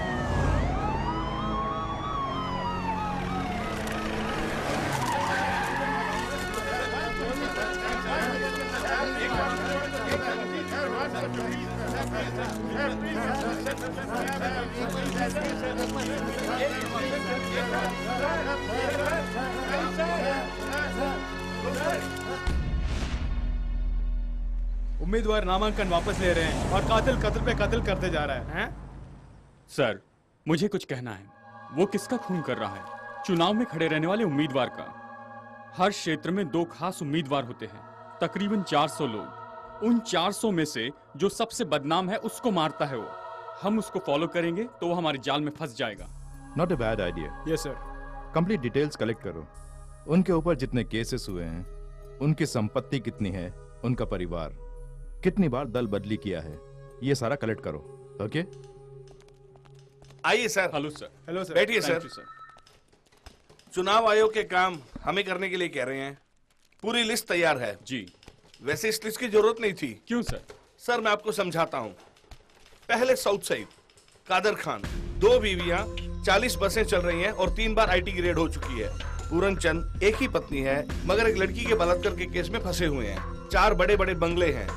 उम्मीदवार नामांकन वापस ले रहे हैं और कातिल कत्ल पे कत्ल करते जा रहा है। सर, मुझे कुछ कहना है। वो किसका खून कर रहा है? चुनाव में खड़े रहने वाले उम्मीदवार का। हर क्षेत्र में 2 खास उम्मीदवार होते हैं, तकरीबन 400 लोग। उन 400 में से जो सबसे बदनाम है उसको मारता है वो। हम उसको फॉलो करेंगे तो वो हमारे जाल में फंस जाएगा। Not a bad idea. Yes sir. Complete details collect करो। उनके ऊपर जितने केसेस हुए हैं, उनकी संपत्ति कितनी है, उनका परिवार, कितनी बार दल बदली किया है, ये सारा कलेक्ट करो। ओके? आइए sir. Hello sir. Hello sir. बैठिए Thank सर। you, चुनाव आयोग के काम हमें करने के लिए कह रहे हैं। पूरी लिस्ट तैयार है जी। वैसे इस लिस्ट की जरूरत नहीं थी। क्यों सर? सर मैं आपको समझाता हूँ। पहले साउथ साइड कादर खान, 2 बीवियां, 40 बसें चल रही हैं और 3 बार आईटी ग्रेड हो चुकी है। पूरन चंद एक ही पत्नी है मगर एक लड़की के बलात्कार के केस में फंसे हुए हैं। 4 बड़े बड़े बंगले हैं।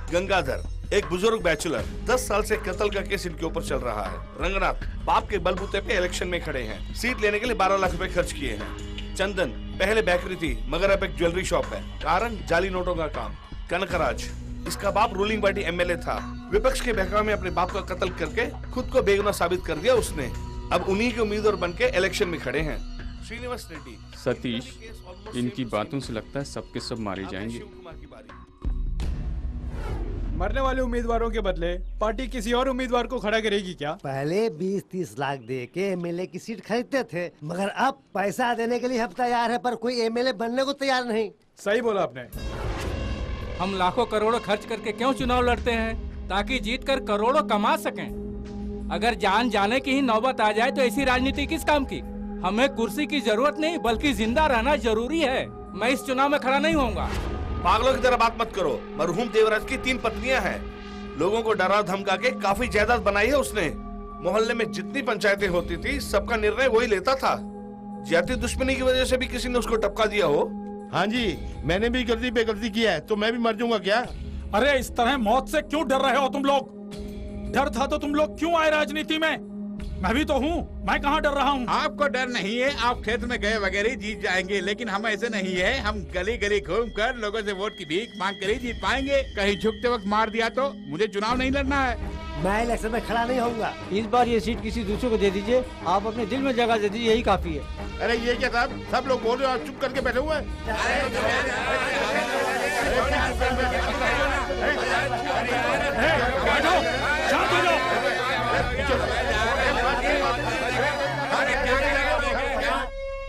गंगाधर एक बुजुर्ग बैचलर, 10 साल से कत्ल का केस इनके ऊपर चल रहा है। रंगनाथ बाप के बलबूते पे इलेक्शन में खड़े हैं, सीट लेने के लिए 12 लाख रुपए खर्च किए हैं। चंदन पहले बेकरी थी मगर अब एक ज्वेलरी शॉप है, कारण जाली नोटों का काम। कनकराज इसका बाप रूलिंग पार्टी एमएलए था, विपक्ष के बहकावे में अपने बाप का कत्ल करके खुद को बेगुनाह साबित कर दिया उसने। अब उन्हीं के उम्मीदवार बन के इलेक्शन में खड़े हैं। श्रीनिवास रेड्डी। सतीश, इनकी बातों से लगता है सबके सब मारे जाएंगे। मरने वाले उम्मीदवारों के बदले पार्टी किसी और उम्मीदवार को खड़ा करेगी क्या? पहले 20-30 लाख दे के एमएलए की सीट खरीदते थे, मगर अब पैसा देने के लिए हम तैयार है पर कोई एमएलए बनने को तैयार नहीं। सही बोला आपने। हम लाखों करोड़ों खर्च करके क्यों चुनाव लड़ते हैं? ताकि जीत कर करोड़ों कमा सकें। अगर जान जाने की ही नौबत आ जाए तो ऐसी राजनीति किस काम की? हमें कुर्सी की जरूरत नहीं बल्कि जिंदा रहना जरूरी है। मैं इस चुनाव में खड़ा नहीं होऊंगा। पागलों की तरह बात मत करो। मरहूम देवराज की 3 पत्नियां हैं। लोगों को डरा धमका के काफी जायदाद बनाई है उसने। मोहल्ले में जितनी पंचायतें होती थी सबका निर्णय वही लेता था। जाति दुश्मनी की वजह से भी किसी ने उसको टपका दिया हो? हाँ जी, मैंने भी गलती पे गलती किया है, तो मैं भी मर जाऊंगा क्या? अरे इस तरह मौत से क्यों डर रहे हो तुम लोग? डर था तो तुम लोग क्यों आए राजनीति में? मैं भी तो हूँ, मैं कहाँ डर रहा हूँ? आपको डर नहीं है, आप क्षेत्र में गए वगैरह ही जीत जाएंगे, लेकिन हम ऐसे नहीं है। हम गली गली घूम कर लोगों से वोट की भीख मांग कर ही जीत पाएंगे। कहीं झुकते वक्त मार दिया तो मुझे चुनाव नहीं लड़ना है। मैं इलेक्शन में खड़ा नहीं होऊंगा। इस बार ये सीट किसी दूसरे को दे दीजिए। आप अपने दिल में जगह दे दीजिए, यही काफी है। अरे ये क्या साहब, सब लोग बोल रहे हो, चुप करके बैठे हुए हैं।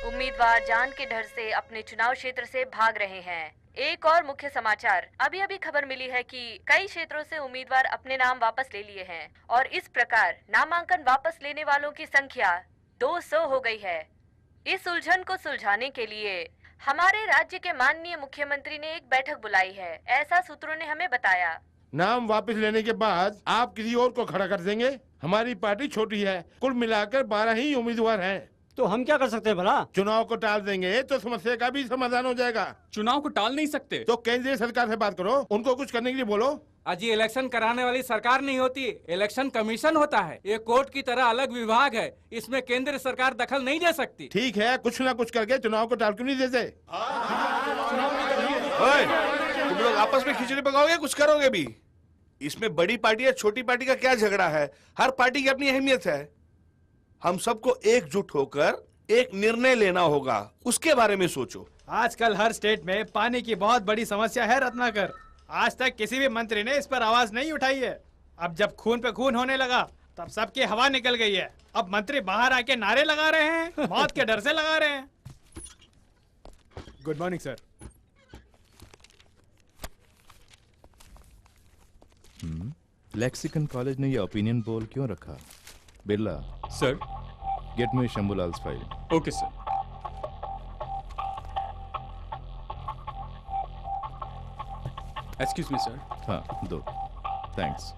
उम्मीदवार जान के डर से अपने चुनाव क्षेत्र से भाग रहे हैं। एक और मुख्य समाचार, अभी अभी खबर मिली है कि कई क्षेत्रों से उम्मीदवार अपने नाम वापस ले लिए हैं और इस प्रकार नामांकन वापस लेने वालों की संख्या 200 हो गई है। इस उलझन को सुलझाने के लिए हमारे राज्य के माननीय मुख्यमंत्री ने एक बैठक बुलाई है, ऐसा सूत्रों ने हमें बताया। नाम वापस लेने के बाद आप किसी और को खड़ा कर देंगे? हमारी पार्टी छोटी है, कुल मिलाकर 12 ही उम्मीदवार हैं। तो हम क्या कर सकते हैं भला? चुनाव को टाल देंगे तो समस्या का भी समाधान हो जाएगा। चुनाव को टाल नहीं सकते तो केंद्रीय सरकार से बात करो, उनको कुछ करने के लिए बोलो। अजी इलेक्शन कराने वाली सरकार नहीं होती, इलेक्शन कमीशन होता है। ये कोर्ट की तरह अलग विभाग है, इसमें केंद्र सरकार दखल नहीं दे सकती। ठीक है, कुछ ना कुछ करके चुनाव को टाल क्यों नहीं देते? तुम लोग आपस में खिचड़ी पकाओगे, कुछ करोगे भी? इसमें बड़ी पार्टी या छोटी पार्टी का क्या झगड़ा है? हर पार्टी की अपनी अहमियत है। हम सबको एकजुट होकर एक निर्णय लेना होगा, उसके बारे में सोचो। आजकल हर स्टेट में पानी की बहुत बड़ी समस्या है रत्नाकर। आज तक किसी भी मंत्री ने इस पर आवाज नहीं उठाई है। अब जब खून पे खून होने लगा तब सबकी हवा निकल गई है। अब मंत्री बाहर आके नारे लगा रहे हैं, मौत के डर से लगा रहे हैं। Good morning sir. Lexicon college ने ये ओपिनियन पोल क्यों रखा? Birla sir, get me Shambhulal's file. Okay sir. Excuse me sir. हाँ दो, थैंक्स।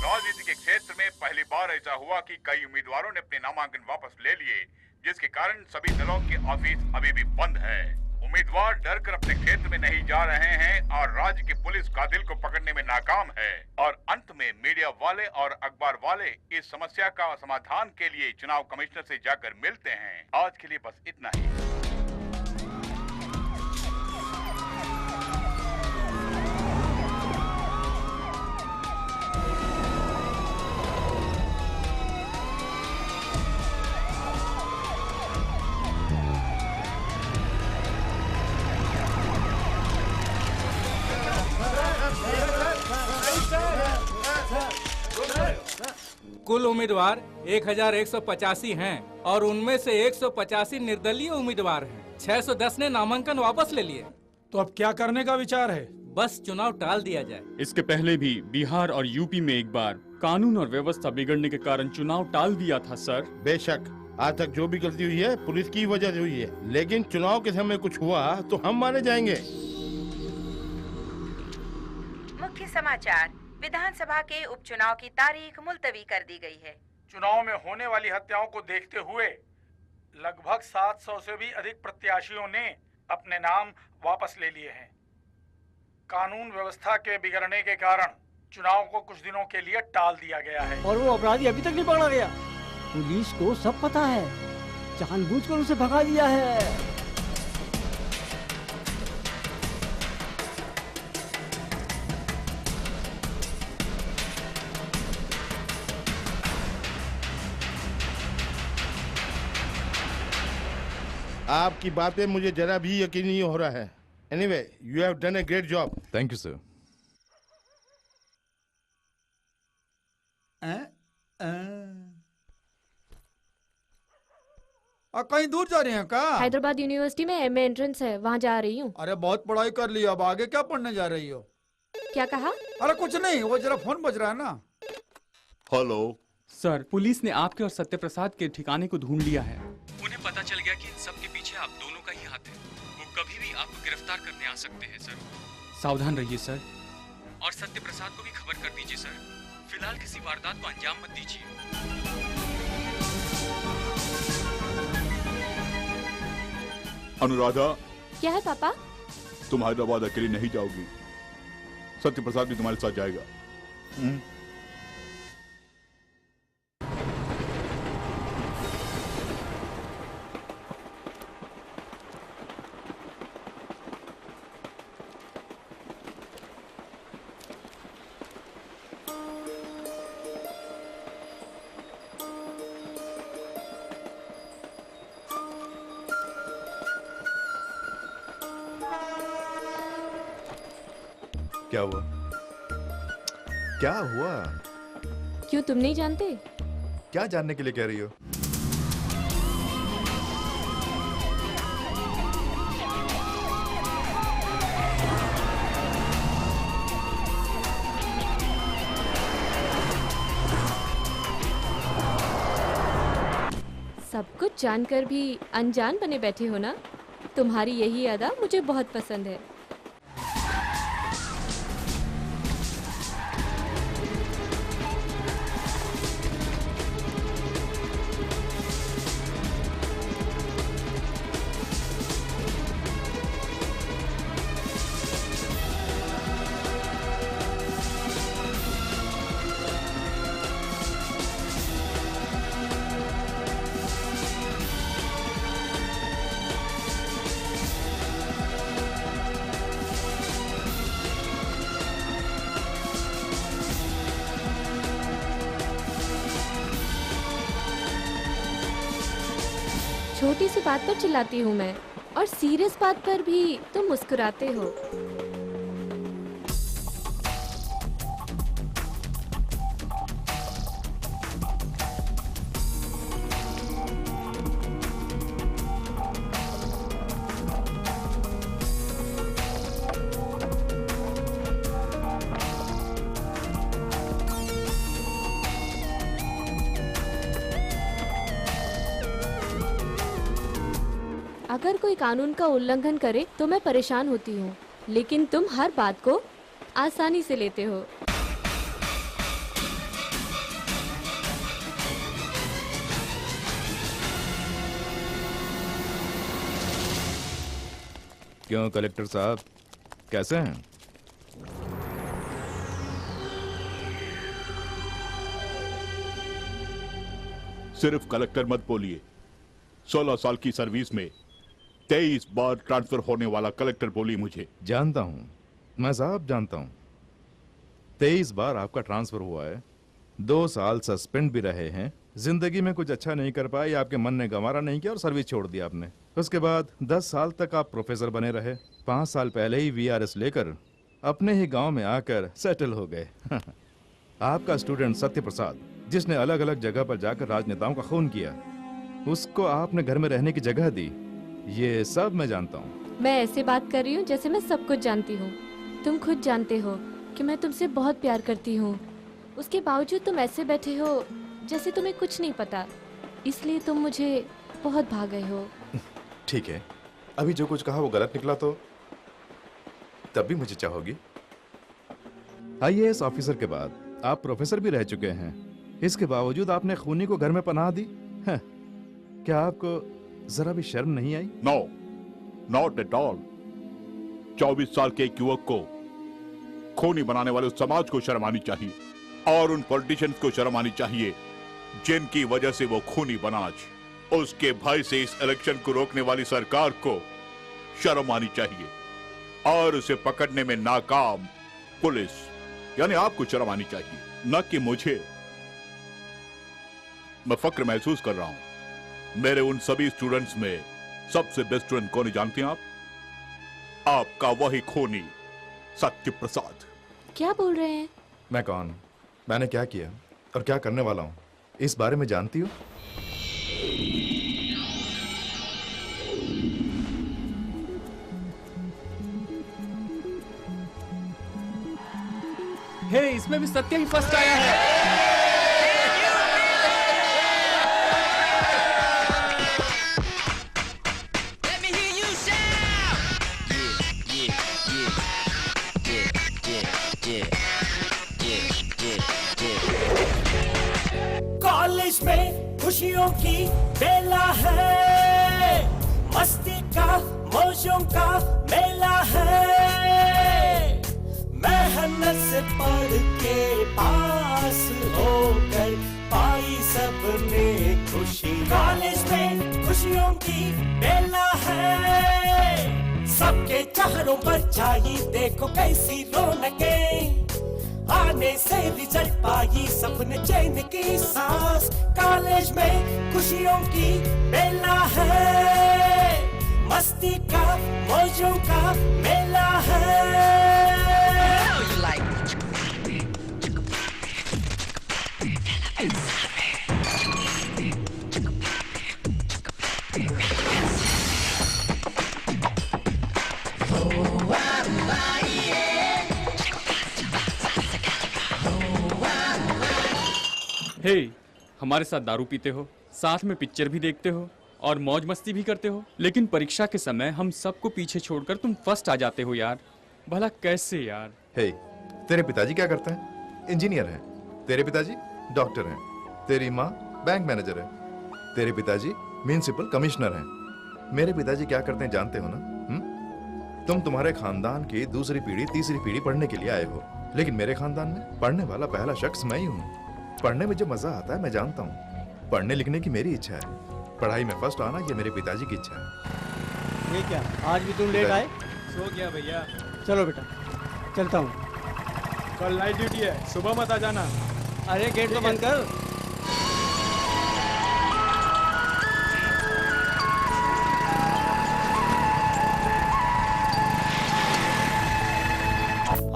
राजनीति के क्षेत्र में पहली बार ऐसा हुआ कि कई उम्मीदवारों ने अपने नामांकन वापस ले लिए, जिसके कारण सभी दलों के ऑफिस अभी भी बंद है। उम्मीदवार डरकर अपने क्षेत्र में नहीं जा रहे हैं और राज्य की पुलिस कातिल को पकड़ने में नाकाम है। और अंत में मीडिया वाले और अखबार वाले इस समस्या का समाधान के लिए चुनाव कमिश्नर से जाकर मिलते हैं। आज के लिए बस इतना ही। कुल उम्मीदवार 1185 हैं और उनमें से 185 निर्दलीय उम्मीदवार हैं। 610 ने नामांकन वापस ले लिए। तो अब क्या करने का विचार है? बस चुनाव टाल दिया जाए। इसके पहले भी बिहार और यूपी में एक बार कानून और व्यवस्था बिगड़ने के कारण चुनाव टाल दिया था सर। बेशक आज तक जो भी गलती हुई है पुलिस की वजह से हुई है, लेकिन चुनाव के समय कुछ हुआ तो हम मारे जाएंगे। मुख्य समाचार, विधानसभा के उपचुनाव की तारीख मुलतवी कर दी गई है। चुनाव में होने वाली हत्याओं को देखते हुए लगभग 700 से भी अधिक प्रत्याशियों ने अपने नाम वापस ले लिए हैं। कानून व्यवस्था के बिगड़ने के कारण चुनाव को कुछ दिनों के लिए टाल दिया गया है। और वो अपराधी अभी तक नहीं पकड़ा गया। पुलिस को सब पता है, जानबूझकर उसे भगा दिया है। आपकी बातें मुझे जरा भी यकीन नहीं हो रहा है। Anyway, you have done a great job. Thank you sir. कहीं दूर जा रही हैं का? हैदराबाद यूनिवर्सिटी में एमए एंट्रेंस है, वहाँ जा रही हूँ। अरे बहुत पढ़ाई कर ली, अब आगे क्या पढ़ने जा रही हो? क्या कहा? अरे कुछ नहीं, वो जरा फोन बज रहा है ना। हेलो सर, पुलिस ने आपके और सत्य प्रसाद के ठिकाने को ढूंढ लिया है। उन्हें पता चल गया कि इन सब के पीछे आप दोनों का ही हाथ है। वो कभी भी आपको गिरफ्तार करने आ सकते हैं सर। सावधान रहिए सर। और सत्य प्रसाद को भी खबर कर दीजिए सर। फिलहाल किसी वारदात को अंजाम मत दीजिए। अनुराधा, क्या है पापा? तुम हैदराबाद अकेली नहीं जाओगी, सत्य प्रसाद भी तुम्हारे साथ जाएगा। क्या हुआ? क्या हुआ? क्यों, तुम नहीं जानते? क्या जानने के लिए कह रही हो? सब कुछ जानकर भी अनजान बने बैठे हो ना। तुम्हारी यही अदा मुझे बहुत पसंद है। छोटी सी बात पर चिल्लाती हूँ मैं, और सीरियस बात पर भी तुम मुस्कुराते हो। अगर कोई कानून का उल्लंघन करे तो मैं परेशान होती हूँ, लेकिन तुम हर बात को आसानी से लेते हो। क्यों कलेक्टर साहब, कैसे हैं? सिर्फ कलेक्टर मत बोलिए। 16 साल की सर्विस में 23 बार ट्रांसफर होने वाला कलेक्टर बोली मुझे। जानता हूं, मैं साहब जानता हूं। 23 बार आपका ट्रांसफर हुआ है, 2 साल सस्पेंड भी रहे हैं, जिंदगी में कुछ अच्छा नहीं कर पाए, आपके मन ने गंवारा नहीं किया और सर्विस छोड़ दी आपने। उसके बाद 10 साल तक आप प्रोफेसर बने रहे। 5 साल पहले ही VRS लेकर अपने ही गांव में आकर सेटल हो गए। आपका स्टूडेंट सत्य प्रसाद, जिसने अलग अलग जगह पर जाकर राजनेताओं का खून किया, उसको आपने घर में रहने की जगह दी, ये सब मैं जानता हूँ। मैं ऐसे बात कर रही हूँ जैसे मैं सब कुछ जानती हूँ। तुम खुद जानते हो कि मैं तुमसे बहुत प्यार करती हूँ, उसके बावजूद तुम ऐसे बैठे हो जैसे तुम्हें कुछ नहीं पता, इसलिए तुम मुझे बहुत भा गए हो। ठीक है, अभी जो कुछ कहा वो गलत निकला तो तब भी मुझे चाहोगी? IAS ऑफिसर के बाद आप प्रोफेसर भी रह चुके हैं, इसके बावजूद आपने खूनी को घर में पनाह दी है। क्या आपको जरा भी शर्म नहीं आई? No, not at all. 24 साल के एक युवक को खूनी बनाने वाले उस समाज को शर्म आनी चाहिए, और उन पॉलिटिशियंस को शर्म आनी चाहिए जिनकी वजह से वो खूनी बना। आज उसके भाई से इस इलेक्शन को रोकने वाली सरकार को शर्म आनी चाहिए, और उसे पकड़ने में नाकाम पुलिस यानी आपको शर्म आनी चाहिए, न कि मुझे। मैं फक्र महसूस कर रहा हूं। मेरे उन सभी स्टूडेंट्स में सबसे बेस्ट स्टूडेंट कौन है जानती हैं आप? आपका वही खूनी सत्य प्रसाद। क्या बोल रहे हैं? मैं कौन, मैंने क्या किया और क्या करने वाला हूं, इस बारे में जानती हो? हे, इसमें भी सत्य ही फर्स्ट आया है। कॉलेज में खुशियों की बेला है, मस्ती का मौजों का मेला है। मेहनत से पढ़ के पास होकर पाई सबने खुशी। कॉलेज में खुशियों की बेला है, सबके चेहरों पर छाई देखो कैसी रौनकें। आने से रिजल्ट पाई सबने चैन की सांस। कॉलेज में खुशियों की बेला है, मस्ती का मौजों का मेला है। हे, हमारे साथ दारू पीते हो, साथ में पिक्चर भी देखते हो और मौज मस्ती भी करते हो, लेकिन परीक्षा के समय हम सबको पीछे छोड़कर तुम फर्स्ट आ जाते हो यार। भला कैसे यार? हे, तेरे पिताजी क्या करते हैं? इंजीनियर हैं। तेरे पिताजी डॉक्टर हैं। तेरी माँ बैंक मैनेजर है। तेरे पिताजी म्युनिसिपल कमिश्नर हैं। मेरे पिताजी क्या करते हैं जानते हो ना? तुम तुम्हारे खानदान की दूसरी पीढ़ी तीसरी पीढ़ी पढ़ने के लिए आए हो, लेकिन मेरे खानदान में पढ़ने वाला पहला शख्स मैं ही हूँ। पढ़ने में जो मजा आता है मैं जानता हूँ। पढ़ने लिखने की मेरी इच्छा है, पढ़ाई में फर्स्ट आना ये मेरे पिताजी की इच्छा है। ये क्या, आज भी तुम लेट आए? सो गया भैया। चलो बेटा, चलता हूँ। कल नाइट ड्यूटी है, सुबह मत आ जाना। अरे गेट तो बंद कर।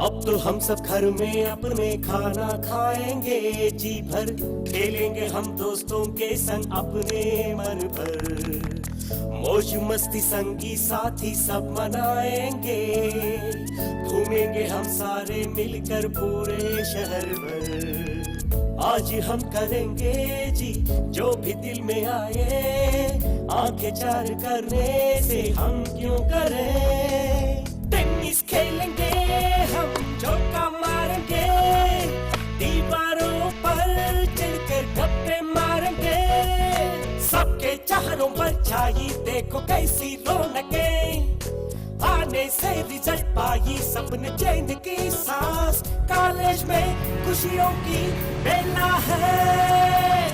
अब तो हम सब घर में अपने खाना खाएंगे, जी भर खेलेंगे हम दोस्तों के संग अपने मन भर। मौज मस्ती संगी साथी सब मनाएंगे, घूमेंगे हम सारे मिलकर पूरे शहर भर। आज हम करेंगे जी जो भी दिल में आए, आंखें चार करने से हम क्यों करें। टेनिस खेलेंगे हम, चौका मारेंगे, दीवारों पर चढ़कर गप्पे मारेंगे। सबके चेहरों पर छाई देखो कैसी रौनकें, आने से रिजल्ट पाई सबने चैन की सांस। कॉलेज में खुशियों की बेला है,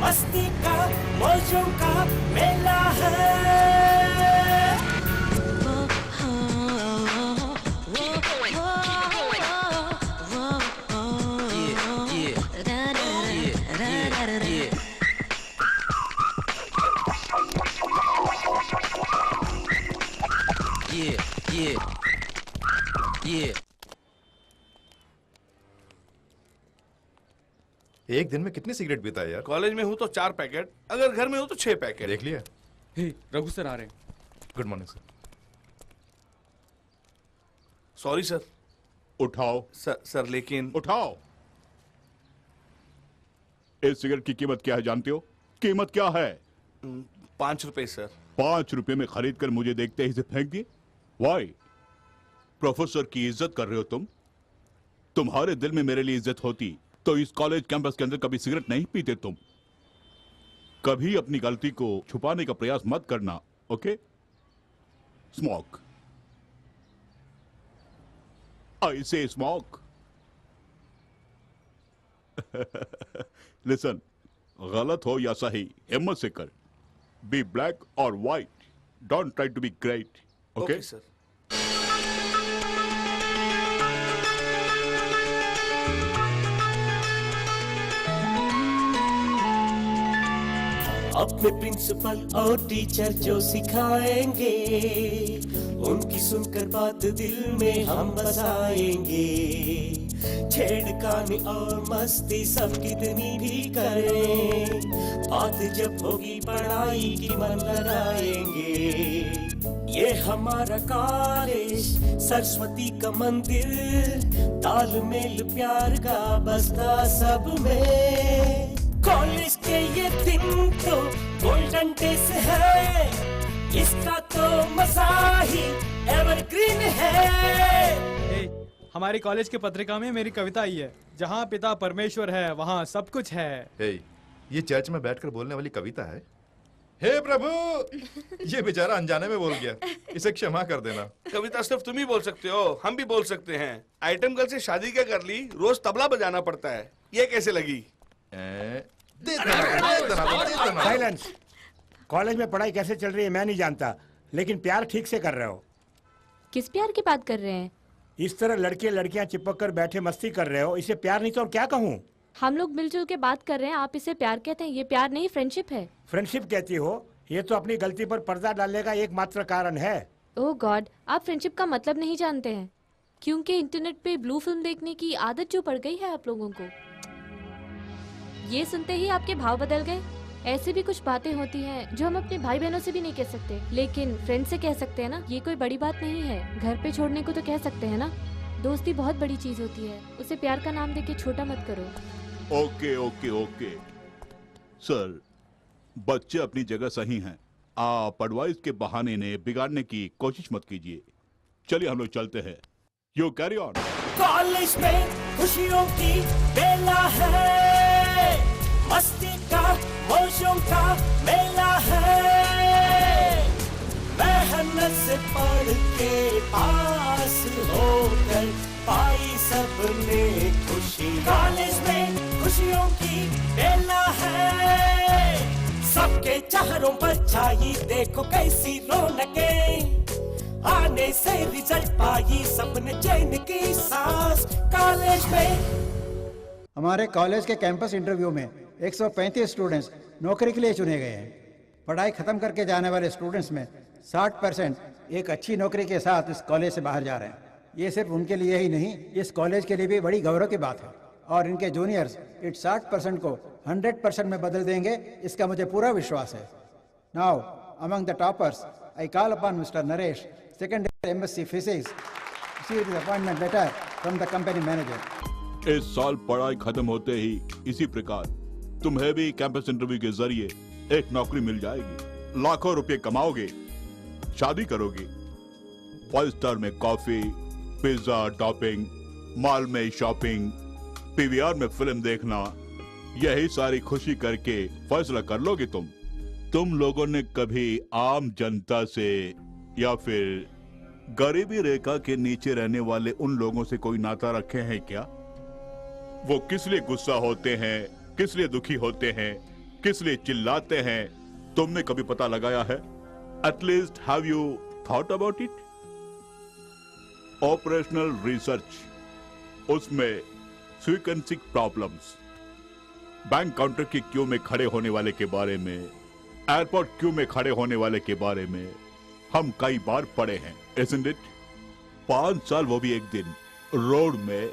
मस्ती का मौजों का मेला है। एक दिन में कितनी सिगरेट पीता है यार? कॉलेज में हूँ तो 4 पैकेट, अगर घर में हूँ तो 6 पैकेट। देख लिया? हे, रघु सर आ रहे हैं। Good morning sir. Sorry sir. उठाओ। सर लेकिन। उठाओ। इस सिगरेट की कीमत क्या है जानते हो? कीमत क्या है? 5 रुपए सर। 5 रुपए में खरीद कर मुझे देखते ही इसे फेंक दिए? वाई? प्रोफेसर की इज्जत कर रहे हो तुम? तुम्हारे दिल में मेरे लिए इज्जत होती तो इस कॉलेज कैंपस के अंदर कभी सिगरेट नहीं पीते तुम। कभी अपनी गलती को छुपाने का प्रयास मत करना, ओके? स्मोक। आई से स्मोक। लिसन, गलत हो या सही हिम्मत से कर। बी ब्लैक और white, don't try to be great, okay sir? अपने प्रिंसिपल और टीचर जो सिखाएंगे, उनकी सुनकर बात दिल में हम बसाएंगे। छेड़खानी और मस्ती सब कितनी भी करें, बात जब होगी पढ़ाई की मन लगाएंगे। ये हमारा कॉलेज सरस्वती का मंदिर, तालमेल प्यार का बसता सब में। कॉलेज के ये दिन तो गोल्डन डेज है, इसका तो मजा ही एवरग्रीन है। हमारी कॉलेज के पत्रिका में मेरी कविता आई है, जहाँ पिता परमेश्वर है वहाँ सब कुछ है। ये चर्च में बैठकर बोलने वाली कविता है? हे प्रभु, ये बेचारा अनजाने में बोल गया, इसे क्षमा कर देना। कविता सिर्फ तुम ही बोल सकते हो, हम भी बोल सकते हैं। आइटम गर्ल से शादी क्या कर ली, रोज तबला बजाना पड़ता है। ये कैसे लगी? साइलेंस। कॉलेज में पढ़ाई कैसे चल रही है मैं नहीं जानता, लेकिन प्यार ठीक से कर रहे हो। किस प्यार की बात कर रहे हैं? इस तरह लड़के लड़कियां चिपक कर बैठे मस्ती कर रहे हो, इसे प्यार नहीं तो और क्या कहूँ? हम लोग मिलजुल के बात कर रहे हैं, आप इसे प्यार कहते हैं? ये प्यार नहीं, फ्रेंडशिप है। फ्रेंडशिप कहती हो? ये तो अपनी गलती पर पर्दा डालने का एकमात्र कारण है। ओह गॉड, आप फ्रेंडशिप का मतलब नहीं जानते हैं, क्योंकि इंटरनेट पे ब्लू फिल्म देखने की आदत जो पड़ गई है आप लोगों को। ये सुनते ही आपके भाव बदल गए? ऐसी भी कुछ बातें होती हैं जो हम अपने भाई बहनों से भी नहीं कह सकते, लेकिन फ्रेंड से कह सकते हैं ना। ये कोई बड़ी बात नहीं है, घर पे छोड़ने को तो कह सकते हैं ना। दोस्ती बहुत बड़ी चीज होती है, उसे प्यार का नाम देके छोटा मत करो। ओके ओके ओके सर, बच्चे अपनी जगह सही हैं। आप एडवाइस के बहाने ने बिगाड़ने की कोशिश मत कीजिए। चलिए हम लोग चलते हैं। You carry on. कॉलेज में खुशियों की बेला है, मस्ती का मौजों का मेला है, मेहनत से पढ़ के पास होकर पाई सबने खुशी। कॉलेज में खुशियों की बेला है, सबके चेहरों पर छाई देखो कैसी रौनकें, आने से रिजल्ट पाई सबने चैन की सांस। कॉलेज में हमारे कॉलेज के कैंपस इंटरव्यू में 135 स्टूडेंट्स नौकरी के लिए चुने गए हैं। पढ़ाई खत्म करके जाने वाले स्टूडेंट्स में 60% एक अच्छी नौकरी के साथ इस कॉलेज से बाहर जा रहे हैं। ये सिर्फ उनके लिए ही नहीं, इस कॉलेज के लिए भी बड़ी गौरव की बात है। और इनके जूनियर्स इस 60% को 100% में बदल देंगे, इसका मुझे पूरा विश्वास है। Now among the toppers I call upon mister Naresh, second MSc physics, receive the appointment letter from the company manager. इस साल पढ़ाई खत्म होते ही इसी प्रकार तुम्हें भी कैंपस इंटरव्यू के जरिए एक नौकरी मिल जाएगी। लाखों रुपए कमाओगे, शादी करोगे, 5 स्टार में कॉफी, पिज्जा, टॉपिंग, मॉल में शॉपिंग, PVR में फिल्म देखना, यही सारी खुशी करके फैसला कर लोगे तुम लोगों ने कभी आम जनता से या फिर गरीबी रेखा के नीचे रहने वाले उन लोगों से कोई नाता रखे हैं क्या? वो किस लिए गुस्सा होते हैं, किस लिए दुखी होते हैं, किस लिए चिल्लाते हैं, तुमने कभी पता लगाया है? At least have you thought about it? Operational research, उसमें फ्रीक्वेंसी प्रॉब्लम्स, बैंक काउंटर की क्यू में खड़े होने वाले के बारे में, एयरपोर्ट क्यू में खड़े होने वाले के बारे में हम कई बार पढ़े हैं, isn't it? 5 साल वो भी एक दिन रोड में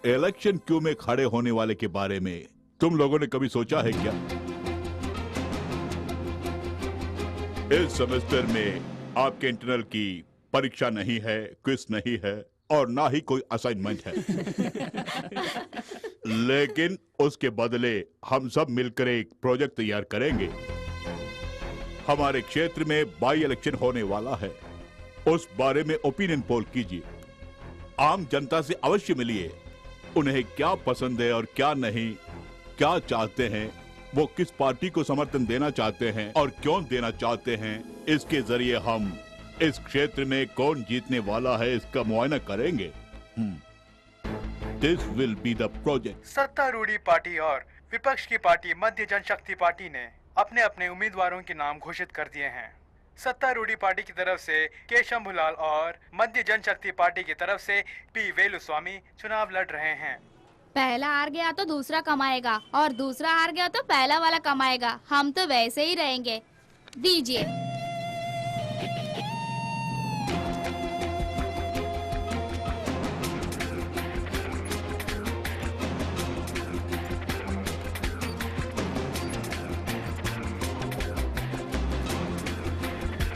इलेक्शन क्यू में खड़े होने वाले के बारे में तुम लोगों ने कभी सोचा है क्या? इस सेमेस्टर में आपके इंटरनल की परीक्षा नहीं है, क्विज नहीं है और ना ही कोई असाइनमेंट है। लेकिन उसके बदले हम सब मिलकर एक प्रोजेक्ट तैयार करेंगे। हमारे क्षेत्र में बाई इलेक्शन होने वाला है, उस बारे में ओपिनियन पोल कीजिए। आम जनता से अवश्य मिलिए, उन्हें क्या पसंद है और क्या नहीं, क्या चाहते हैं, वो किस पार्टी को समर्थन देना चाहते हैं और क्यों देना चाहते हैं। इसके जरिए हम इस क्षेत्र में कौन जीतने वाला है इसका मुआयना करेंगे। This will be the project. सत्तारूढ़ी पार्टी और विपक्ष की पार्टी मध्य जनशक्ति पार्टी ने अपने अपने उम्मीदवारों के नाम घोषित कर दिए हैं। सत्तारूढ़ी पार्टी की तरफ से के शंभूलाल और मध्य जनशक्ति पार्टी की तरफ से P वेलुस्वामी चुनाव लड़ रहे हैं। पहला हार गया तो दूसरा कमाएगा और दूसरा हार गया तो पहला वाला कमाएगा। हम तो वैसे ही रहेंगे। दीजिए।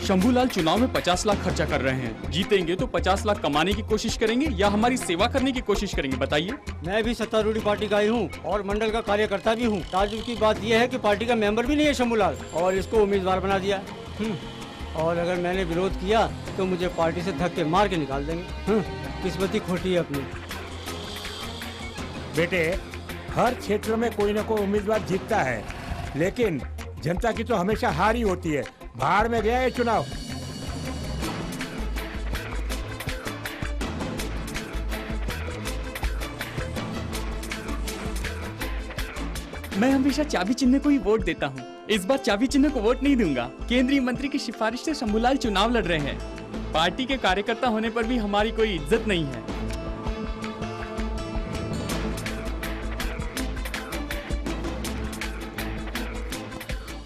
शंभूलाल चुनाव में 50 लाख खर्चा कर रहे हैं। जीतेंगे तो 50 लाख कमाने की कोशिश करेंगे या हमारी सेवा करने की कोशिश करेंगे, बताइए। मैं भी सत्तारूढ़ी पार्टी का ही हूँ और मंडल का कार्यकर्ता भी हूँ। ताजुब की बात यह है कि पार्टी का मेंबर भी नहीं है शंभूलाल और इसको उम्मीदवार बना दिया। और अगर मैंने विरोध किया तो मुझे पार्टी से धक्के मार के निकाल देंगे। किस्मत ही खोटी है अपनी। बेटे, हर क्षेत्र में कोई ना कोई उम्मीदवार जीतता है, लेकिन जनता की तो हमेशा हार ही होती है। बाहर में गया ये चुनाव। मैं हमेशा चाबी चिन्ह को ही वोट देता हूँ। इस बार चाबी चिन्ह को वोट नहीं दूंगा। केंद्रीय मंत्री की सिफारिश से शंभूलाल चुनाव लड़ रहे हैं। पार्टी के कार्यकर्ता होने पर भी हमारी कोई इज्जत नहीं है।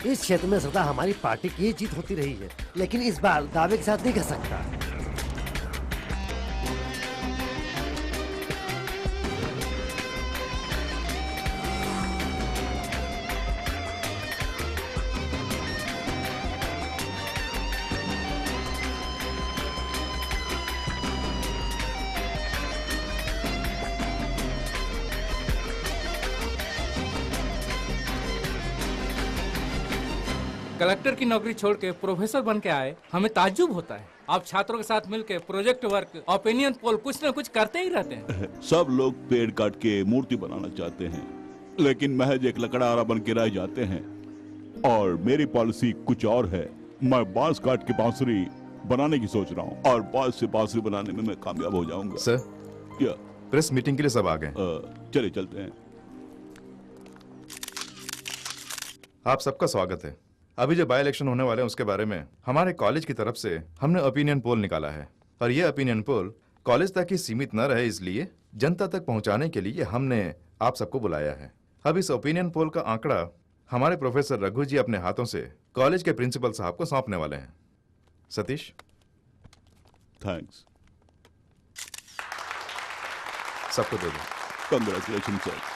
इस क्षेत्र में सदा हमारी पार्टी की जीत होती रही है, लेकिन इस बार दावे के साथ नहीं कह सकता। कलेक्टर की नौकरी छोड़ के प्रोफेसर बन के आए, हमें ताज्जुब होता है। आप छात्रों के साथ मिलकर प्रोजेक्ट वर्क, ओपिनियन पोल कुछ न कुछ करते ही रहते हैं। सब लोग पेड़ काट के मूर्ति बनाना चाहते हैं, लेकिन महज एक लकड़हारा बन के रह जाते हैं। और मेरी पॉलिसी कुछ और है। मैं बांस काट के बांसुरी बनाने की सोच रहा हूँ, और बांस से बांसुरी बनाने में मैं कामयाब हो जाऊंगा। सर, क्या प्रेस मीटिंग के लिए सब आ गए? चलिए चलते हैं। आप सबका स्वागत है। अभी जो बाय इलेक्शन होने वाले हैं उसके बारे में हमारे कॉलेज की तरफ से हमने ओपिनियन पोल निकाला है, और ये ओपिनियन पोल कॉलेज तक ही सीमित न रहे, इसलिए जनता तक पहुंचाने के लिए हमने आप सबको बुलाया है। अब इस ओपिनियन पोल का आंकड़ा हमारे प्रोफेसर रघु जी अपने हाथों से कॉलेज के प्रिंसिपल साहब को सौंपने वाले हैं। सतीश, थैंक्स। सबको दे दो। Congratulation sir.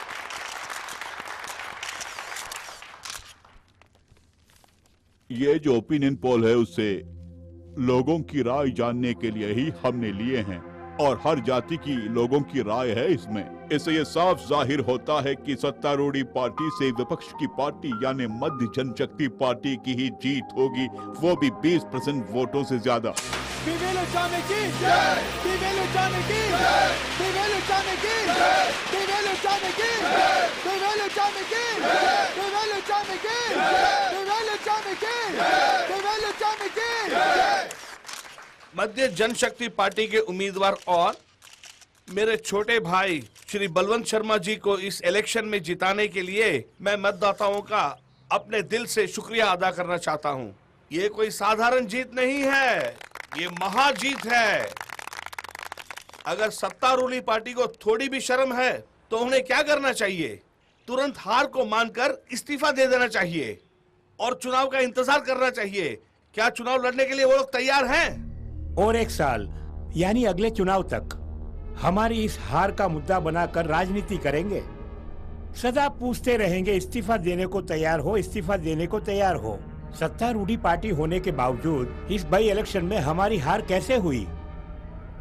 ये जो ओपिनियन पोल है उससे लोगों की राय जानने के लिए ही हमने लिए हैं, और हर जाति की लोगों की राय है इसमें। इससे ये साफ जाहिर होता है कि सत्तारूढ़ी पार्टी से विपक्ष की पार्टी यानी मध्य जनशक्ति पार्टी की ही जीत होगी, वो भी 20% वोटों से ज्यादा। मध्य जनशक्ति पार्टी के उम्मीदवार और मेरे छोटे भाई श्री बलवंत शर्मा जी को इस इलेक्शन में जिताने के लिए मैं मतदाताओं का अपने दिल से शुक्रिया अदा करना चाहता हूं। ये कोई साधारण जीत नहीं है, ये महाजीत है। अगर सत्तारूढ़ी पार्टी को थोड़ी भी शर्म है तो उन्हें क्या करना चाहिए? तुरंत हार को मानकर इस्तीफा दे देना चाहिए और चुनाव का इंतजार करना चाहिए। क्या चुनाव लड़ने के लिए वो लोग तैयार हैं? और एक साल यानी अगले चुनाव तक हमारी इस हार का मुद्दा बनाकर राजनीति करेंगे। सदा पूछते रहेंगे इस्तीफा देने को तैयार हो, इस्तीफा देने को तैयार हो। सत्तारूढ़ी पार्टी होने के बावजूद इस बाई इलेक्शन में हमारी हार कैसे हुई?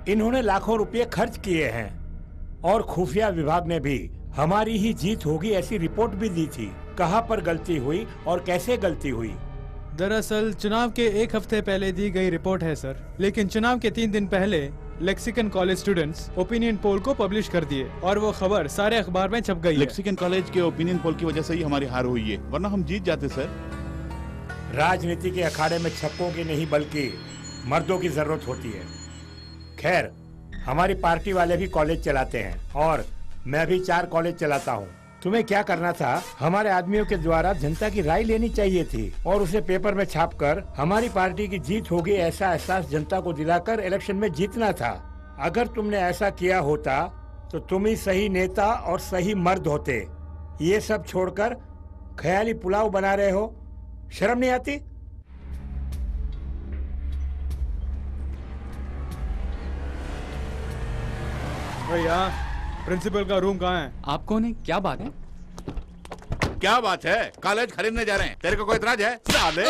इन्होंने लाखों रुपए खर्च किए हैं, और खुफिया विभाग ने भी हमारी ही जीत होगी ऐसी रिपोर्ट भी दी थी। कहां पर गलती हुई और कैसे गलती हुई? दरअसल चुनाव के एक हफ्ते पहले दी गई रिपोर्ट है सर, लेकिन चुनाव के 3 दिन पहले lexicon college students opinion poll को पब्लिश कर दिए और वो खबर सारे अखबार में छप गई। लेक्सिकन कॉलेज के ओपिनियन पोल की वजह से ही हमारी हार हुई है, वरना हम जीत जाते सर। राजनीति के अखाड़े में छक्कों की नहीं बल्कि मर्दों की जरूरत होती है। खैर, हमारी पार्टी वाले भी कॉलेज चलाते हैं और मैं भी 4 कॉलेज चलाता हूँ। तुम्हें क्या करना था? हमारे आदमियों के द्वारा जनता की राय लेनी चाहिए थी और उसे पेपर में छापकर हमारी पार्टी की जीत होगी ऐसा एहसास जनता को दिलाकर इलेक्शन में जीतना था। अगर तुमने ऐसा किया होता तो तुम ही सही नेता और सही मर्द होते। ये सब छोड़कर ख्याली पुलाव बना रहे हो, शर्म नहीं आती? भैया, प्रिंसिपल का रूम कहाँ है? आप कौन है? क्या बात है? क्या बात है? कॉलेज खरीदने जा रहे हैं, तेरे को कोई इतराज है? साले!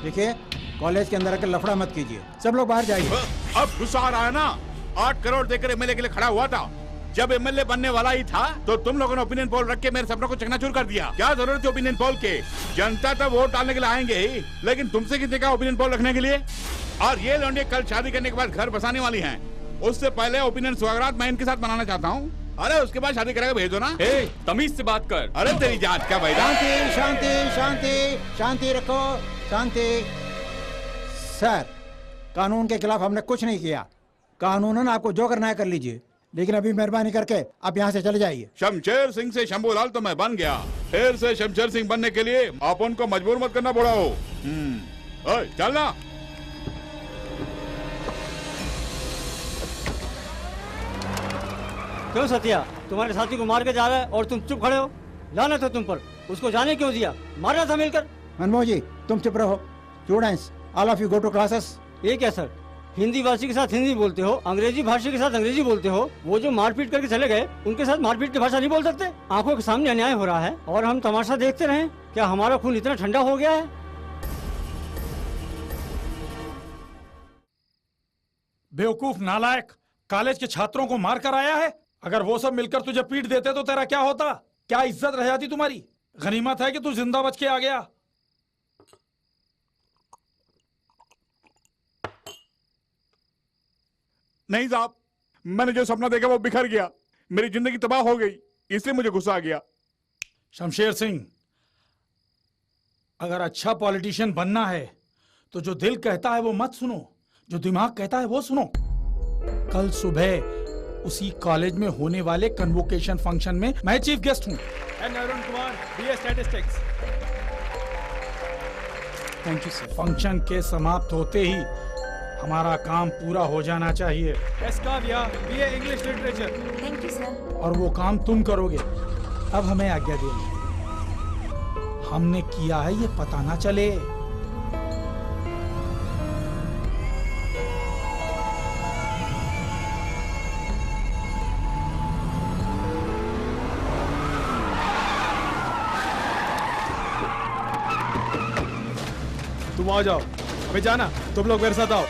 देखिए, कॉलेज के अंदर आकर लफड़ा मत कीजिए, सब लोग बाहर जाइए। अब गुस्सा आ रहा है ना? 8 करोड़ देकर एमएलए के लिए खड़ा हुआ था। जब एमएलए बनने वाला ही था तो तुम लोगों ने ओपिनियन पोल रख के मेरे सपनों को चकनाचूर कर दिया। क्या जरूरत है ओपिनियन पोल के? जनता तो वोट डालने के लिए आएंगे ही, लेकिन तुमसे किसी का ओपिनियन पोल रखने के लिए? और ये लौंडे कल शादी करने के बाद घर बसाने वाली हैं। उससे पहले ओपिनियन सुहागरात मैं इनके साथ मनाना चाहता हूँ। अरे उसके बाद शादी करेगा, भेजो ना। तमीज से बात कर। अरे तेरी जात का भाई। शांति शांति शांति शांति रखो, शांति। सर, कानून के खिलाफ हमने कुछ नहीं किया। कानूनन आपको जो करना है कर लीजिए, लेकिन अभी मेहरबानी करके आप यहाँ से चले जाइए। शमशेर सिंह से शंभूलाल तो मैं बन गया, फिर से शमशेर सिंह बनने के लिए आप उनको मजबूर मत करना पड़ा हो। चलना। क्यों सत्या, तुम्हारे साथी को मार के जा रहा है और तुम चुप खड़े हो? लानत है तुम पर, उसको जाने क्यों दिया? मारना था मिलकर। मनमोहन जी, तुम चुप रहो। Students, all of you go to classes. ये क्या सर, हिंदी भाषी के साथ हिंदी बोलते हो, अंग्रेजी भाषी के साथ अंग्रेजी बोलते हो। वो जो मारपीट करके चले गए, उनके साथ मारपीट की भाषा नहीं बोल सकते? आंखों के सामने अन्याय हो रहा है और हम तमाशा देखते रहें? क्या हमारा खून इतना ठंडा हो गया है? बेवकूफ नालायक, कॉलेज के छात्रों को मार कर आया है। अगर वो सब मिलकर तुझे पीट देते तो तेरा क्या होता? क्या इज्जत रह जाती तुम्हारी? गनीमत है कि तू जिंदा बच के आ गया। नहीं साहब, मैंने जो सपना देखा वो बिखर गया, मेरी जिंदगी तबाह हो गई, इसलिए मुझे गुस्सा आ गया। शमशेर सिंह, अगर अच्छा पॉलिटिशियन बनना है तो जो दिल कहता है वो मत सुनो, जो दिमाग कहता है वो सुनो। कल सुबह उसी कॉलेज में होने वाले कन्वोकेशन फंक्शन में मैं चीफ गेस्ट हूँ। Arun Kumar, BA statistics. Thank you sir. Function के समाप्त होते ही हमारा काम पूरा हो जाना चाहिए। S Kavya, BA English literature. Thank you sir. और वो काम तुम करोगे। अब हमें आज्ञा दीजिए, हमने किया है ये पता ना चले। तुम आ जाओ, अबे जाना, तुम लोग मेरे साथ आओ।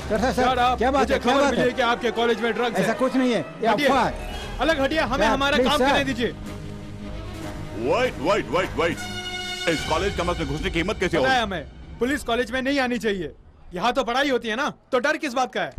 सर, क्या बात है? खबर मिली कि आपके कॉलेज में ड्रग्स है। ऐसा कुछ नहीं है, ये अफवाह है। अलग हटिए, हमें हमारा काम करने दीजिए। वेट, इस कॉलेज कमरे में घुसने की हिम्मत कैसे पता होगी? है हमें, पुलिस कॉलेज में नहीं आनी चाहिए। यहाँ तो पढ़ाई होती है ना, तो डर किस बात का है?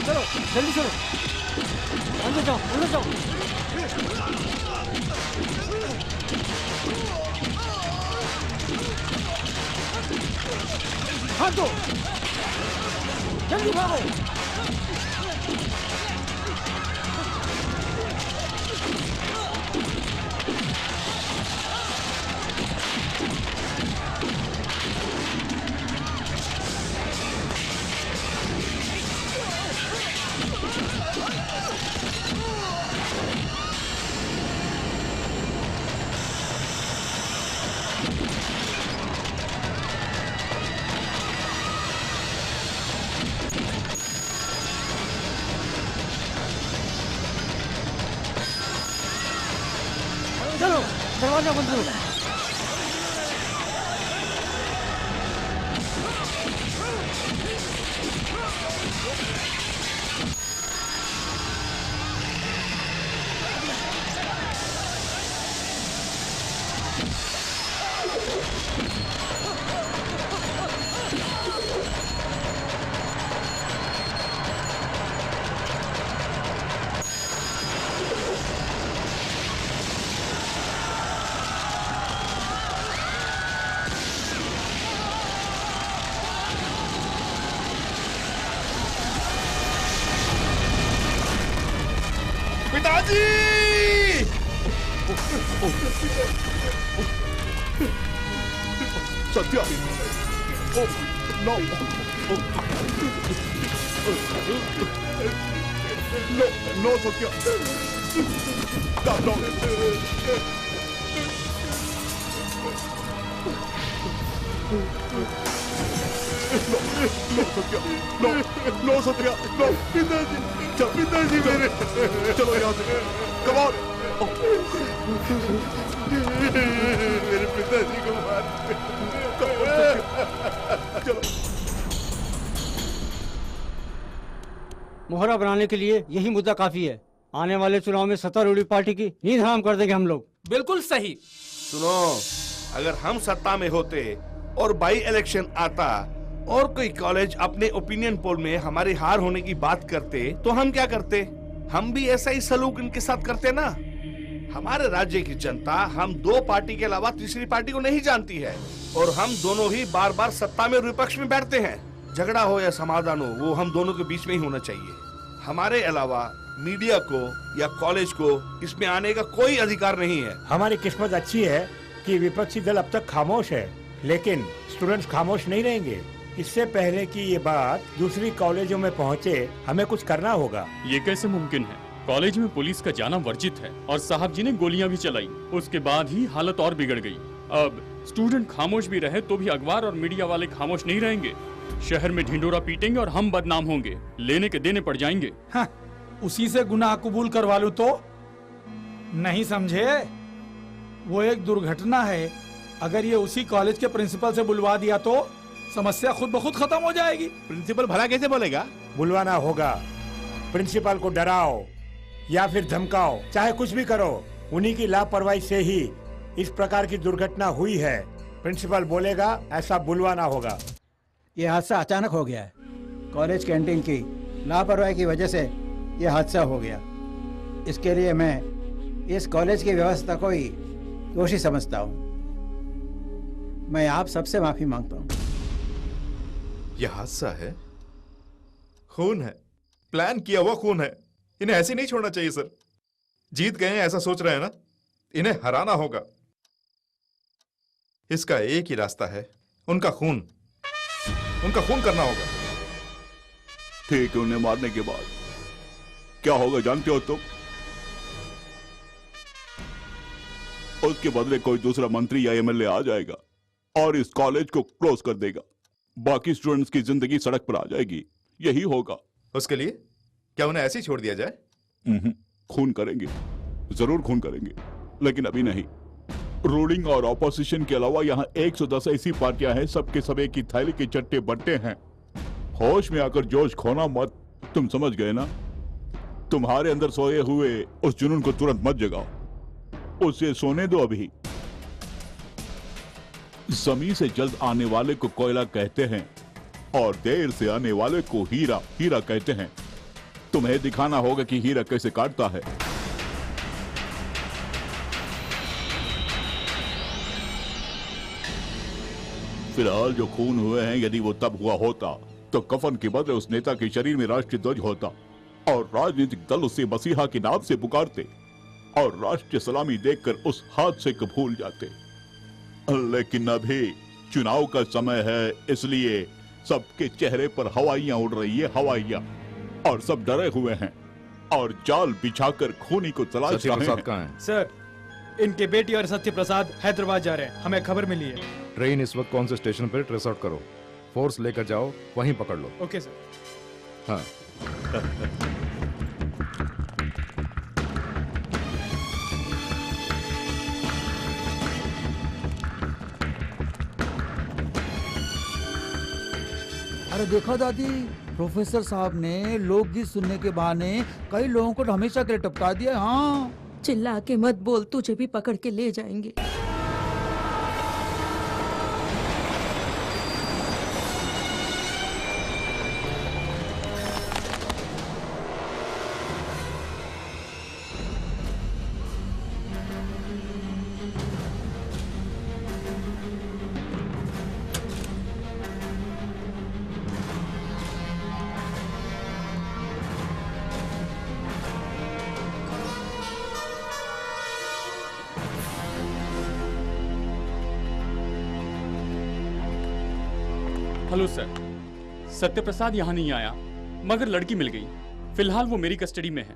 चलो जल्दी चलो, अंदर जाओ, अंदर जाओ। भाग दो, जल्दी भागो। चलो दरवाजा बंद करो। पिताजी! Satya! No! No, no Satya! No! No Satya! No! No Satya! No! पिताजी! पिताजी मेरे! चलो यहाँ से! Come on! मेरे पिताजी को मार चलो। मोहरा बनाने के लिए यही मुद्दा काफी है। आने वाले चुनाव में सत्तारूढ़ी पार्टी की नींद हराम कर देंगे हम लोग। बिल्कुल सही। सुनो, अगर हम सत्ता में होते और बाई इलेक्शन आता और कोई कॉलेज अपने ओपिनियन पोल में हमारी हार होने की बात करते तो हम क्या करते? हम भी ऐसा ही सलूक इनके साथ करते ना। हमारे राज्य की जनता हम दो पार्टी के अलावा तीसरी पार्टी को नहीं जानती है और हम दोनों ही बार बार सत्ता में और विपक्ष में बैठते हैं। झगड़ा हो या समाधान हो, वो हम दोनों के बीच में ही होना चाहिए। हमारे अलावा मीडिया को या कॉलेज को इसमें आने का कोई अधिकार नहीं है। हमारी किस्मत अच्छी है कि विपक्षी दल अब तक खामोश है, लेकिन स्टूडेंट्स खामोश नहीं रहेंगे। इससे पहले कि ये बात दूसरी कॉलेजों में पहुंचे, हमें कुछ करना होगा। ये कैसे मुमकिन है? कॉलेज में पुलिस का जाना वर्जित है और साहब जी ने गोलियां भी चलाई। उसके बाद ही हालत और बिगड़ गई। अब स्टूडेंट खामोश भी रहे तो भी अखबार और मीडिया वाले खामोश नहीं रहेंगे। शहर में ढिंडोरा पीटेंगे और हम बदनाम होंगे, लेने के देने पड़ जाएंगे। हाँ, उसी से गुनाह कबूल करवा लूं तो नहीं समझे? वो एक दुर्घटना है। अगर ये उसी कॉलेज के प्रिंसिपल से बुलवा दिया तो समस्या खुद ब खुद खत्म हो जाएगी। प्रिंसिपल भला कैसे बोलेगा? बुलवाना होगा। प्रिंसिपल को डराओ या फिर धमकाओ, चाहे कुछ भी करो। उन्हीं की लापरवाही से ही इस प्रकार की दुर्घटना हुई है। प्रिंसिपल बोलेगा, ऐसा बुलवाना होगा। ये हादसा अचानक हो गया है। कॉलेज कैंटीन की लापरवाही की वजह से ये हादसा हो गया। इसके लिए मैं इस कॉलेज की व्यवस्था को ही दोषी समझता हूँ। मैं आप सबसे माफी मांगता हूँ। यह हादसा है, खून है, प्लान किया हुआ खून है। इन्हें ऐसे नहीं छोड़ना चाहिए सर। जीत गए हैं ऐसा सोच रहे हैं ना, इन्हें हराना होगा। इसका एक ही रास्ता है, उनका खून करना होगा। ठीक है, उन्हें मारने के बाद क्या होगा जानते हो तुम? उसके बदले कोई दूसरा मंत्री या एमएलए आ जाएगा और इस कॉलेज को क्लोज कर देगा। बाकी स्टूडेंट्स की जिंदगी सड़क पर आ जाएगी। यही होगा। उसके लिए क्या उन्हें ऐसे ही छोड़ दिया जाए? खून करेंगे, जरूर खून करेंगे, लेकिन अभी नहीं। रूलिंग और ऑपोजिशन के अलावा यहाँ 110 ऐसी पार्टियां हैं, सबके सब एक ही थैली के चट्टे बट्टे हैं। होश में आकर जोश खोना मत। तुम समझ गए ना? तुम्हारे अंदर सोए हुए उस जुनून को तुरंत मत जगाओ, उसे सोने दो अभी। जमीन से जल्द आने वाले को कोयला कहते हैं और देर से आने वाले को हीरा कहते हैं। तुम्हें दिखाना होगा कि हीरा कैसे काटता है। फिलहाल जो खून हुए हैं, यदि वो तब हुआ होता तो कफन के बदले उस नेता के शरीर में राष्ट्रीय ध्वज होता और राजनीतिक दल उसे मसीहा के नाम से पुकारते और राष्ट्रीय सलामी देकर उस हादसे को भूल जाते। लेकिन अभी चुनाव का समय है, इसलिए सबके चेहरे पर हवाइयां उड़ रही है, हवाइयां, और सब डरे हुए हैं और जाल बिछाकर खूनी को तलाश रहे हैं। सर, इनके बेटी और सत्य प्रसाद हैदराबाद जा रहे हैं, हमें खबर मिली है। ट्रेन इस वक्त कौन से स्टेशन पर ट्रेस आउट करो, फोर्स लेकर जाओ, वहीं पकड़ लो। Okay sir. हाँ। अरे देखो दादी, प्रोफेसर साहब ने लोकगीत सुनने के बहाने कई लोगों को हमेशा के लिए टपका दिया। हाँ, चिल्ला के मत बोल, तुझे भी पकड़ के ले जाएंगे। हेलो सर, सत्य प्रसाद यहाँ नहीं आया, मगर लड़की मिल गई। फिलहाल वो मेरी कस्टडी में है।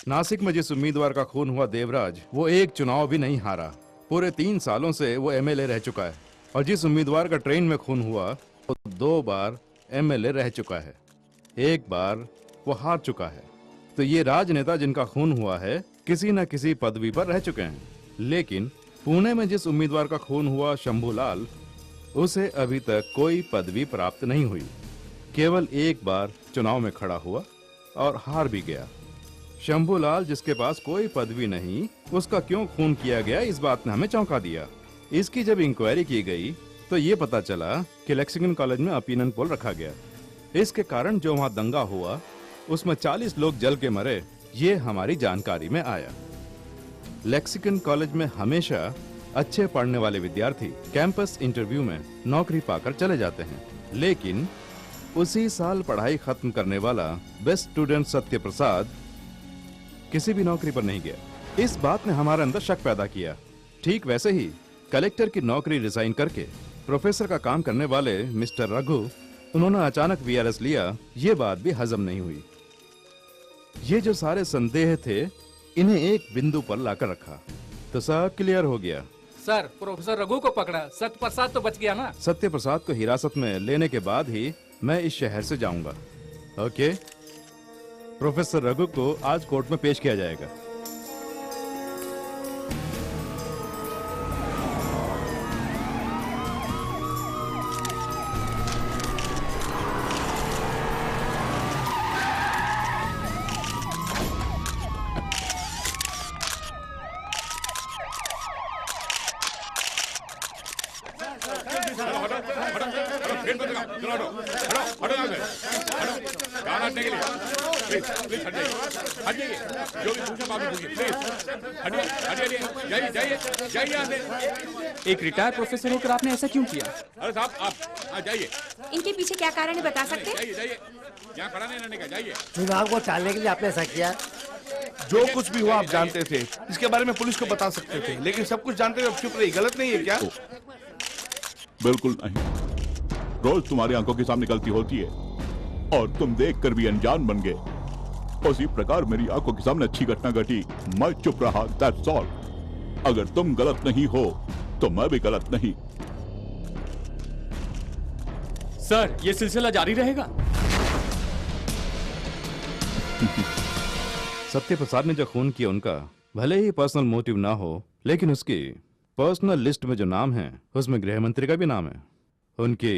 नासिक में जिस उम्मीदवार का खून हुआ देवराज, वो एक चुनाव भी नहीं हारा। पूरे 3 सालों से वो एमएलए रह चुका है। और जिस उम्मीदवार का ट्रेन में खून हुआ, वो 2 बार एमएलए रह चुका है। 1 बार वो हार चुका है। तो ये राजनेता जिनका खून हुआ है, किसी न किसी पदवी पर रह चुके हैं। लेकिन पुणे में जिस उम्मीदवार का खून हुआ, शंभूलाल, उसे अभी तक कोई पदवी प्राप्त नहीं हुई। केवल 1 बार चुनाव में खड़ा हुआ और हार भी गया। शंभूलाल, जिसके पास कोई पदवी नहीं, उसका क्यों खून किया गया, इस बात ने हमें चौंका दिया। इसकी जब इंक्वायरी की गई तो ये पता चला कि लेक्सिंगटन कॉलेज में ओपिनियन पोल रखा गया। इसके कारण जो वहां दंगा हुआ, उसमें 40 लोग जल के मरे, ये हमारी जानकारी में आया। लेक्सिंगटन कॉलेज में हमेशा अच्छे पढ़ने वाले विद्यार्थी कैंपस इंटरव्यू में नौकरी पाकर चले जाते हैं। लेकिन उसी साल पढ़ाई खत्म करने वाला बेस्ट स्टूडेंट सत्य प्रसाद किसी भी नौकरी पर नहीं गया। इस बात ने हमारे अंदर शक पैदा किया। ठीक वैसे ही कलेक्टर की नौकरी रिजाइन करके प्रोफेसर का काम करने वाले मिस्टर रघु, उन्होंने अचानक वीआरएस लिया। ये बात भी हजम नहीं हुई। ये जो सारे संदेह थे, इन्हें एक बिंदु पर लाकर रखा तो सब क्लियर हो गया। सर, प्रोफेसर रघु को पकड़ा, सत्य प्रसाद तो बच गया ना? सत्य प्रसाद को हिरासत में लेने के बाद ही मैं इस शहर से जाऊंगा। ओके, प्रोफेसर रघु को आज कोर्ट में पेश किया जाएगा। एक रिटायर्ड प्रोफेसर होकर आपने ऐसा क्यों किया? अरे साहब, आप जाइए। इनके पीछे क्या कारण है, बता सकते हैं? जाइए, यहाँ खड़ा नहीं रहने का, जाइए। चुनाव को टालने के लिए आपने ऐसा किया? जो कुछ भी हुआ आप जानते थे, इसके बारे में पुलिस को बता सकते थे, लेकिन सब कुछ जानते हुए अब चुप रही। गलत नहीं है क्या? बिल्कुल नहीं। रोज तुम्हारी आंखों के सामने गलती होती है और तुम देखकर भी अनजान बन गए। उसी प्रकार मेरी आंखों के सामने अच्छी घटना घटी, मैं चुप रहा, दैट्स ऑल। अगर तुम गलत नहीं हो तो मैं भी गलत नहीं। सर, ये सिलसिला जारी रहेगा? सत्य प्रसाद ने जो खून किया, उनका भले ही पर्सनल मोटिव ना हो, लेकिन उसकी पर्सनल लिस्ट में जो नाम है, उसमें गृह मंत्री का भी नाम है। उनकी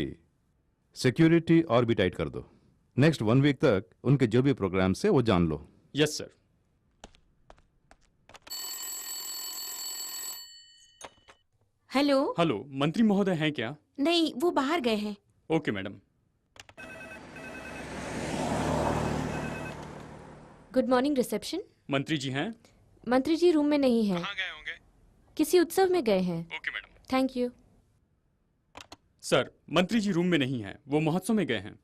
सिक्योरिटी और भी टाइट कर दो। नेक्स्ट 1 वीक तक उनके जो भी प्रोग्राम से वो जान लो। Yes sir. हेलो। हेलो, मंत्री महोदय हैं क्या? नहीं, वो बाहर गए हैं। Okay madam. Good morning reception. मंत्री जी हैं? मंत्री जी रूम में नहीं हैं। कहाँ गए होंगे? किसी उत्सव में गए हैं। Okay madam. Thank you. Sir, मंत्री जी रूम में नहीं हैं, वो महोत्सव में गए हैं।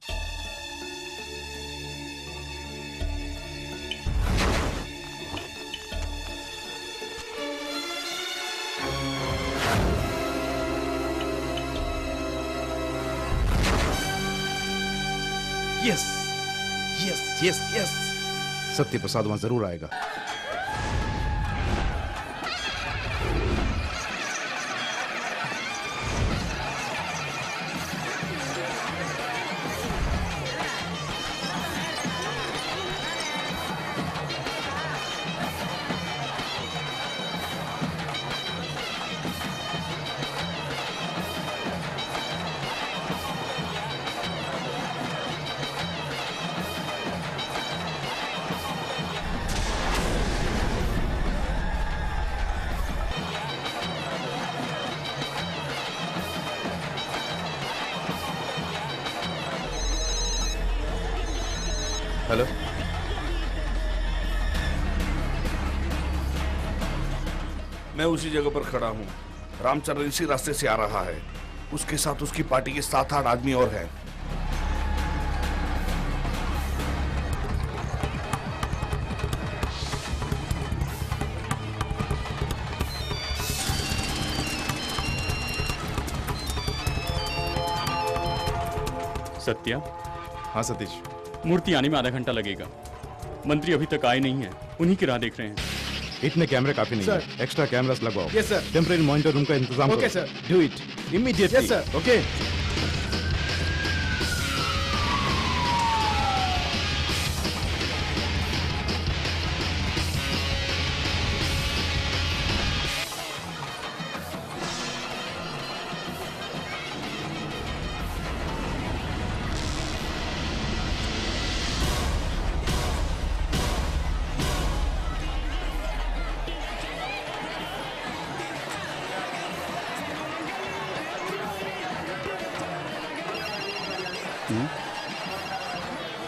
यस यस यस यस, सत्य प्रसाद वहां जरूर आएगा। हेलो, मैं उसी जगह पर खड़ा हूँ। रामचंद्र इसी रास्ते से आ रहा है। उसके साथ उसकी पार्टी के 7-8 आदमी और हैं। सत्या। हाँ सतीश। मूर्ति आने में आधा घंटा लगेगा। मंत्री अभी तक आए नहीं है, उन्हीं की राह देख रहे हैं। इतने कैमरे काफी नहीं सर। है, एक्स्ट्रा कैमरास लगवाओ। यस सर। टेम्परेरी मॉनिटर रूम का इंतजाम ओके करो। Sir. Do it immediately. Yes sir. Okay.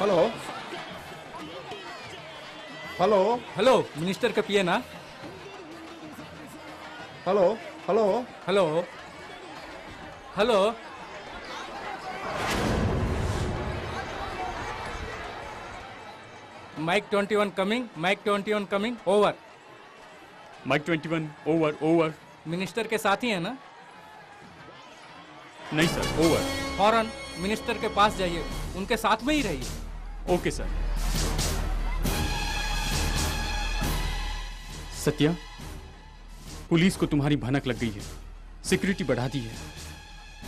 Hello hello hello, minister का पिए ना। Hello hello hello hello. Mike 21 coming, mike 21 coming, over. Mike 21 over over. Minister के साथ ही है ना? नहीं सर, ओवर। फौरन मिनिस्टर के पास जाइए, उनके साथ में ही रहिए। Okay sir. सत्या, पुलिस को तुम्हारी भनक लग गई है, सिक्योरिटी बढ़ा दी है।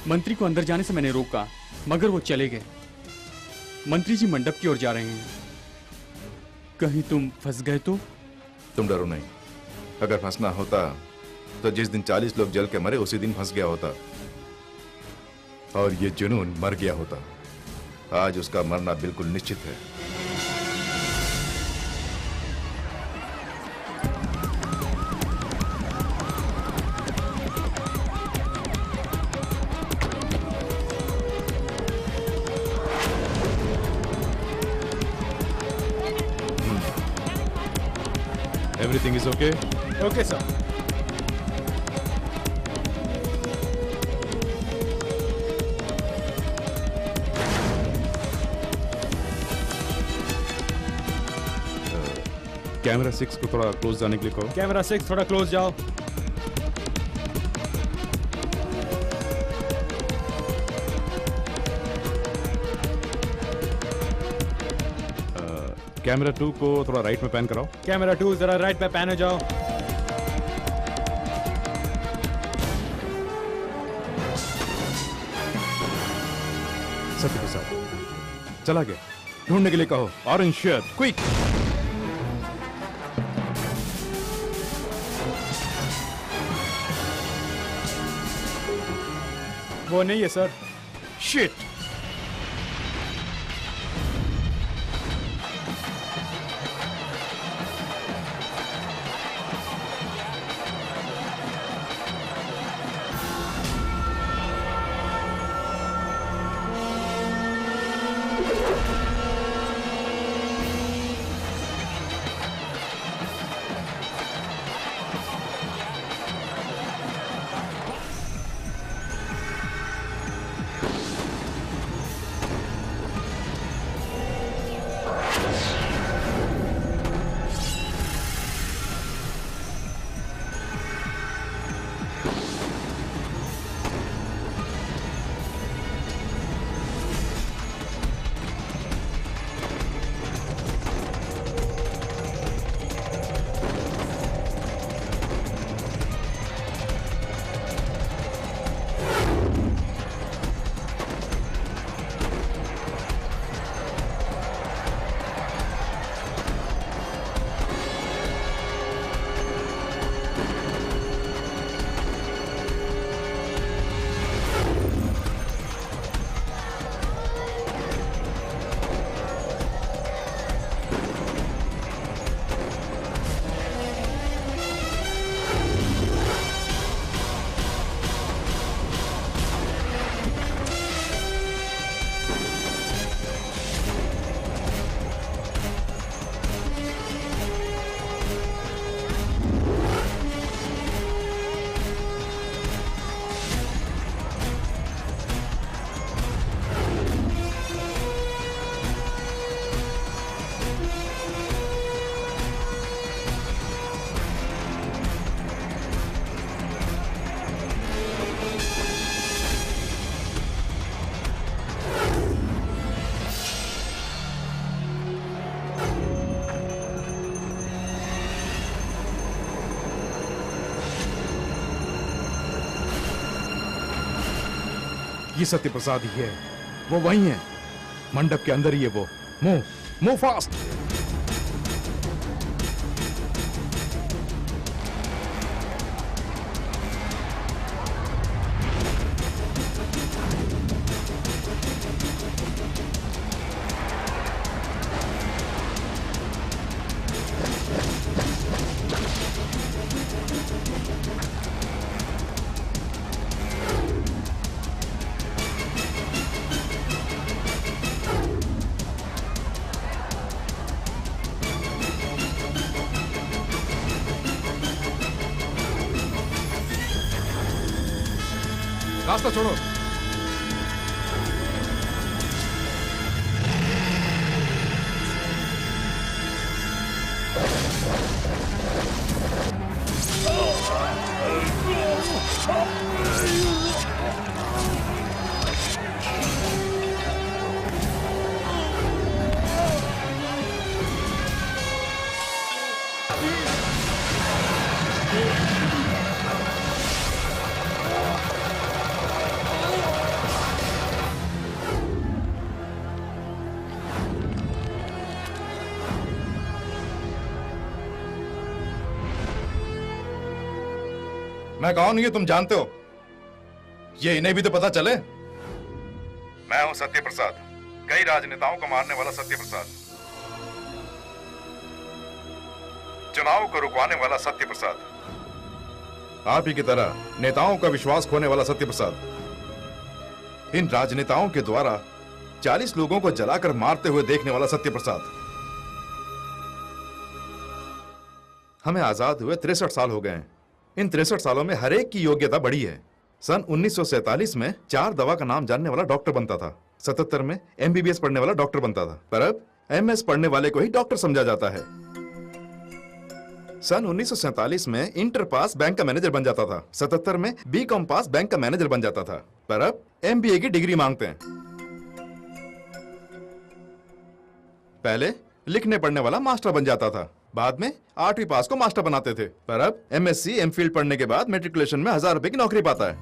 मंत्री को अंदर जाने से मैंने रोका, मगर वो चले गए। मंत्री जी मंडप की ओर जा रहे हैं। कहीं तुम फंस गए तो? तुम डरो नहीं, अगर फंसना होता तो जिस दिन 40 लोग जल के मरे उसी दिन फंस गया होता, और ये जुनून मर गया होता। आज उसका मरना बिल्कुल निश्चित है। Everything is okay? Okay, sir. Camera 6 को थोड़ा क्लोज जाने के लिए कहो। कैमरा 6 थोड़ा क्लोज जाओ। कैमरा 2 को थोड़ा राइट में पैन कराओ। कैमरा 2 जरा राइट पे पैन हो जाओ। सत्य प्रसाद चला गया, ढूंढने के लिए कहो। Orange shirt, quick. वो नहीं है सर। शिट। ये सत्य प्रसाद ही है, वो वही है, मंडप के अंदर ही है वो। Move fast. रास्ता छोड़ो। मैं कौन हूं ये तुम जानते हो? ये इन्हें भी तो पता चले। मैं हूं सत्य प्रसाद, कई राजनेताओं को मारने वाला सत्य प्रसाद, चुनाव को रुकवाने वाला सत्य प्रसाद, आप ही की तरह नेताओं का विश्वास खोने वाला सत्य प्रसाद, इन राजनेताओं के द्वारा 40 लोगों को जलाकर मारते हुए देखने वाला सत्य प्रसाद। हमें आजाद हुए 63 साल हो गए हैं। इन 63 सालों में हर एक की योग्यता बढ़ी है। सन 1947 में 4 दवा का नाम जानने वाला डॉक्टर बनता था, 77 में MBBS पढ़ने वाला डॉक्टर बनता था, पर अब MS पढ़ने वाले को ही डॉक्टर समझा जाता है। सन 1947 में इंटर पास बैंक का मैनेजर बन जाता था, 77 में BCom पास बैंक का मैनेजर बन जाता था, पर अब MBA की डिग्री मांगते हैं। पहले लिखने पढ़ने वाला मास्टर बन जाता था, बाद में 8वीं पास को मास्टर बनाते थे, पर अब MSc MPhil पढ़ने के बाद मैट्रिकुलेशन में 1000 रुपए की नौकरी पाता है।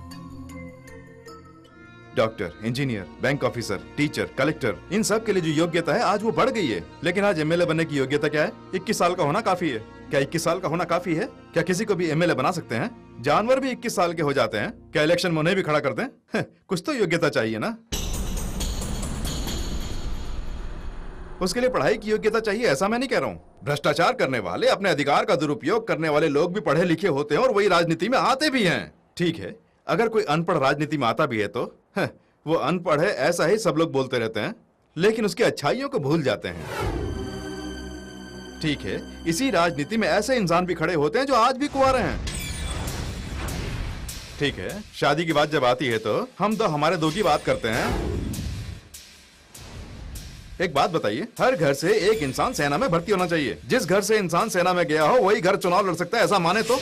Doctor, engineer, bank officer, teacher, collector, इन सब के लिए जो योग्यता है आज वो बढ़ गई है। लेकिन आज MLA बनने की योग्यता क्या है? 21 साल का होना काफी है। क्या 21 साल का होना काफी है? क्या किसी को भी MLA बना सकते हैं? जानवर भी 21 साल के हो जाते हैं। क्या इलेक्शन में उन्हें भी खड़ा करते हैं? कुछ तो योग्यता चाहिए ना। उसके लिए पढ़ाई की योग्यता चाहिए, ऐसा मैं नहीं कह रहा हूं। भ्रष्टाचार करने वाले, अपने अधिकार का दुरुपयोग करने वाले लोग भी पढ़े लिखे होते हैं और वही राजनीति में आते भी हैं। ठीक है, अगर कोई अनपढ़ राजनीति में आता भी है तो वो अनपढ़ है ऐसा ही सब लोग बोलते रहते हैं, लेकिन उसकी अच्छाइयों को भूल जाते हैं। ठीक है, इसी राजनीति में ऐसे इंसान भी खड़े होते हैं जो आज भी कुंवारे हैं। ठीक है, शादी की बात जब आती है तो हम तो हमारे दो की बात करते हैं। एक बात बताइए, हर घर से एक इंसान सेना में भर्ती होना चाहिए। जिस घर से इंसान सेना में गया हो वही घर चुनाव लड़ सकता है, ऐसा माने तो?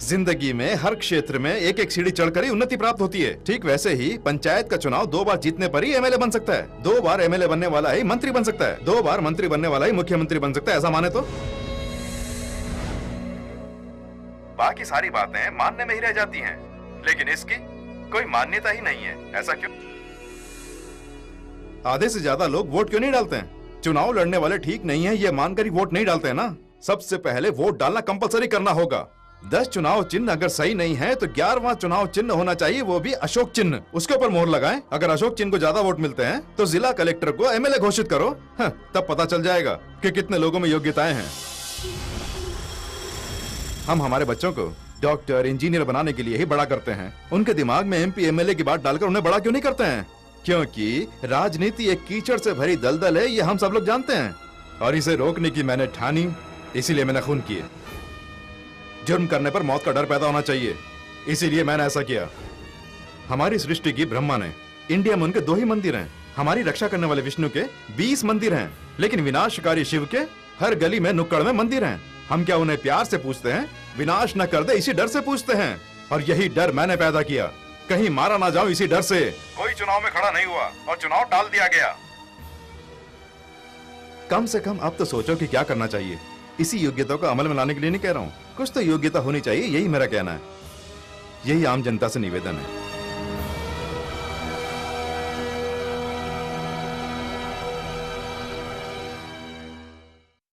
जिंदगी में हर क्षेत्र में एक एक सीढ़ी चढ़कर ही उन्नति प्राप्त होती है। ठीक वैसे ही पंचायत का चुनाव 2 बार जीतने पर ही MLA बन सकता है, 2 बार MLA बनने वाला ही मंत्री बन सकता है, 2 बार मंत्री बनने वाला ही मुख्यमंत्री बन सकता है, ऐसा माने तो? बाकी सारी बातें मानने में ही रह जाती हैं, लेकिन इसकी कोई मान्यता ही नहीं है। ऐसा क्यों? आधे से ज्यादा लोग वोट क्यों नहीं डालते हैं? चुनाव लड़ने वाले ठीक नहीं है ये मानकर ही वोट नहीं डालते हैं ना। सबसे पहले वोट डालना कंपलसरी करना होगा। 10 चुनाव चिन्ह अगर सही नहीं है तो 11वां चुनाव चिन्ह होना चाहिए, वो भी अशोक चिन्ह। उसके ऊपर मोहर लगाएं। अगर अशोक चिन्ह को ज्यादा वोट मिलते हैं तो जिला कलेक्टर को MLA घोषित करो। तब पता चल जाएगा कि कितने लोगों में योग्यताएं हैं। हम हमारे बच्चों को डॉक्टर, इंजीनियर बनाने के लिए ही बड़ा करते हैं। उनके दिमाग में MP MLA की बात डालकर उन्हें बड़ा क्यों नहीं करते हैं? क्योंकि राजनीति एक कीचड़ से भरी दलदल है, ये हम सब लोग जानते हैं। और इसे रोकने की मैंने ठानी, इसीलिए मैंने खून किए। जुर्म करने पर मौत का डर पैदा होना चाहिए, इसीलिए मैंने ऐसा किया। हमारी सृष्टि की ब्रह्मा ने, इंडिया में उनके 2 ही मंदिर हैं। हमारी रक्षा करने वाले विष्णु के 20 मंदिर हैं, लेकिन विनाशकारी शिव के हर गली में नुक्कड़ में मंदिर हैं। हम क्या उन्हें प्यार से पूछते हैं? विनाश न कर दे इसी डर से पूछते हैं। और यही डर मैंने पैदा किया, कहीं मारा ना जाऊं इसी डर से। कोई चुनाव में खड़ा नहीं हुआ और चुनाव टाल दिया गया। कम से कम अब तो सोचो कि क्या करना चाहिए। इसी योग्यता को अमल में लाने के लिए नहीं कह रहा हूं, कुछ तो योग्यता होनी चाहिए, यही मेरा कहना है। यही आम जनता से निवेदन है।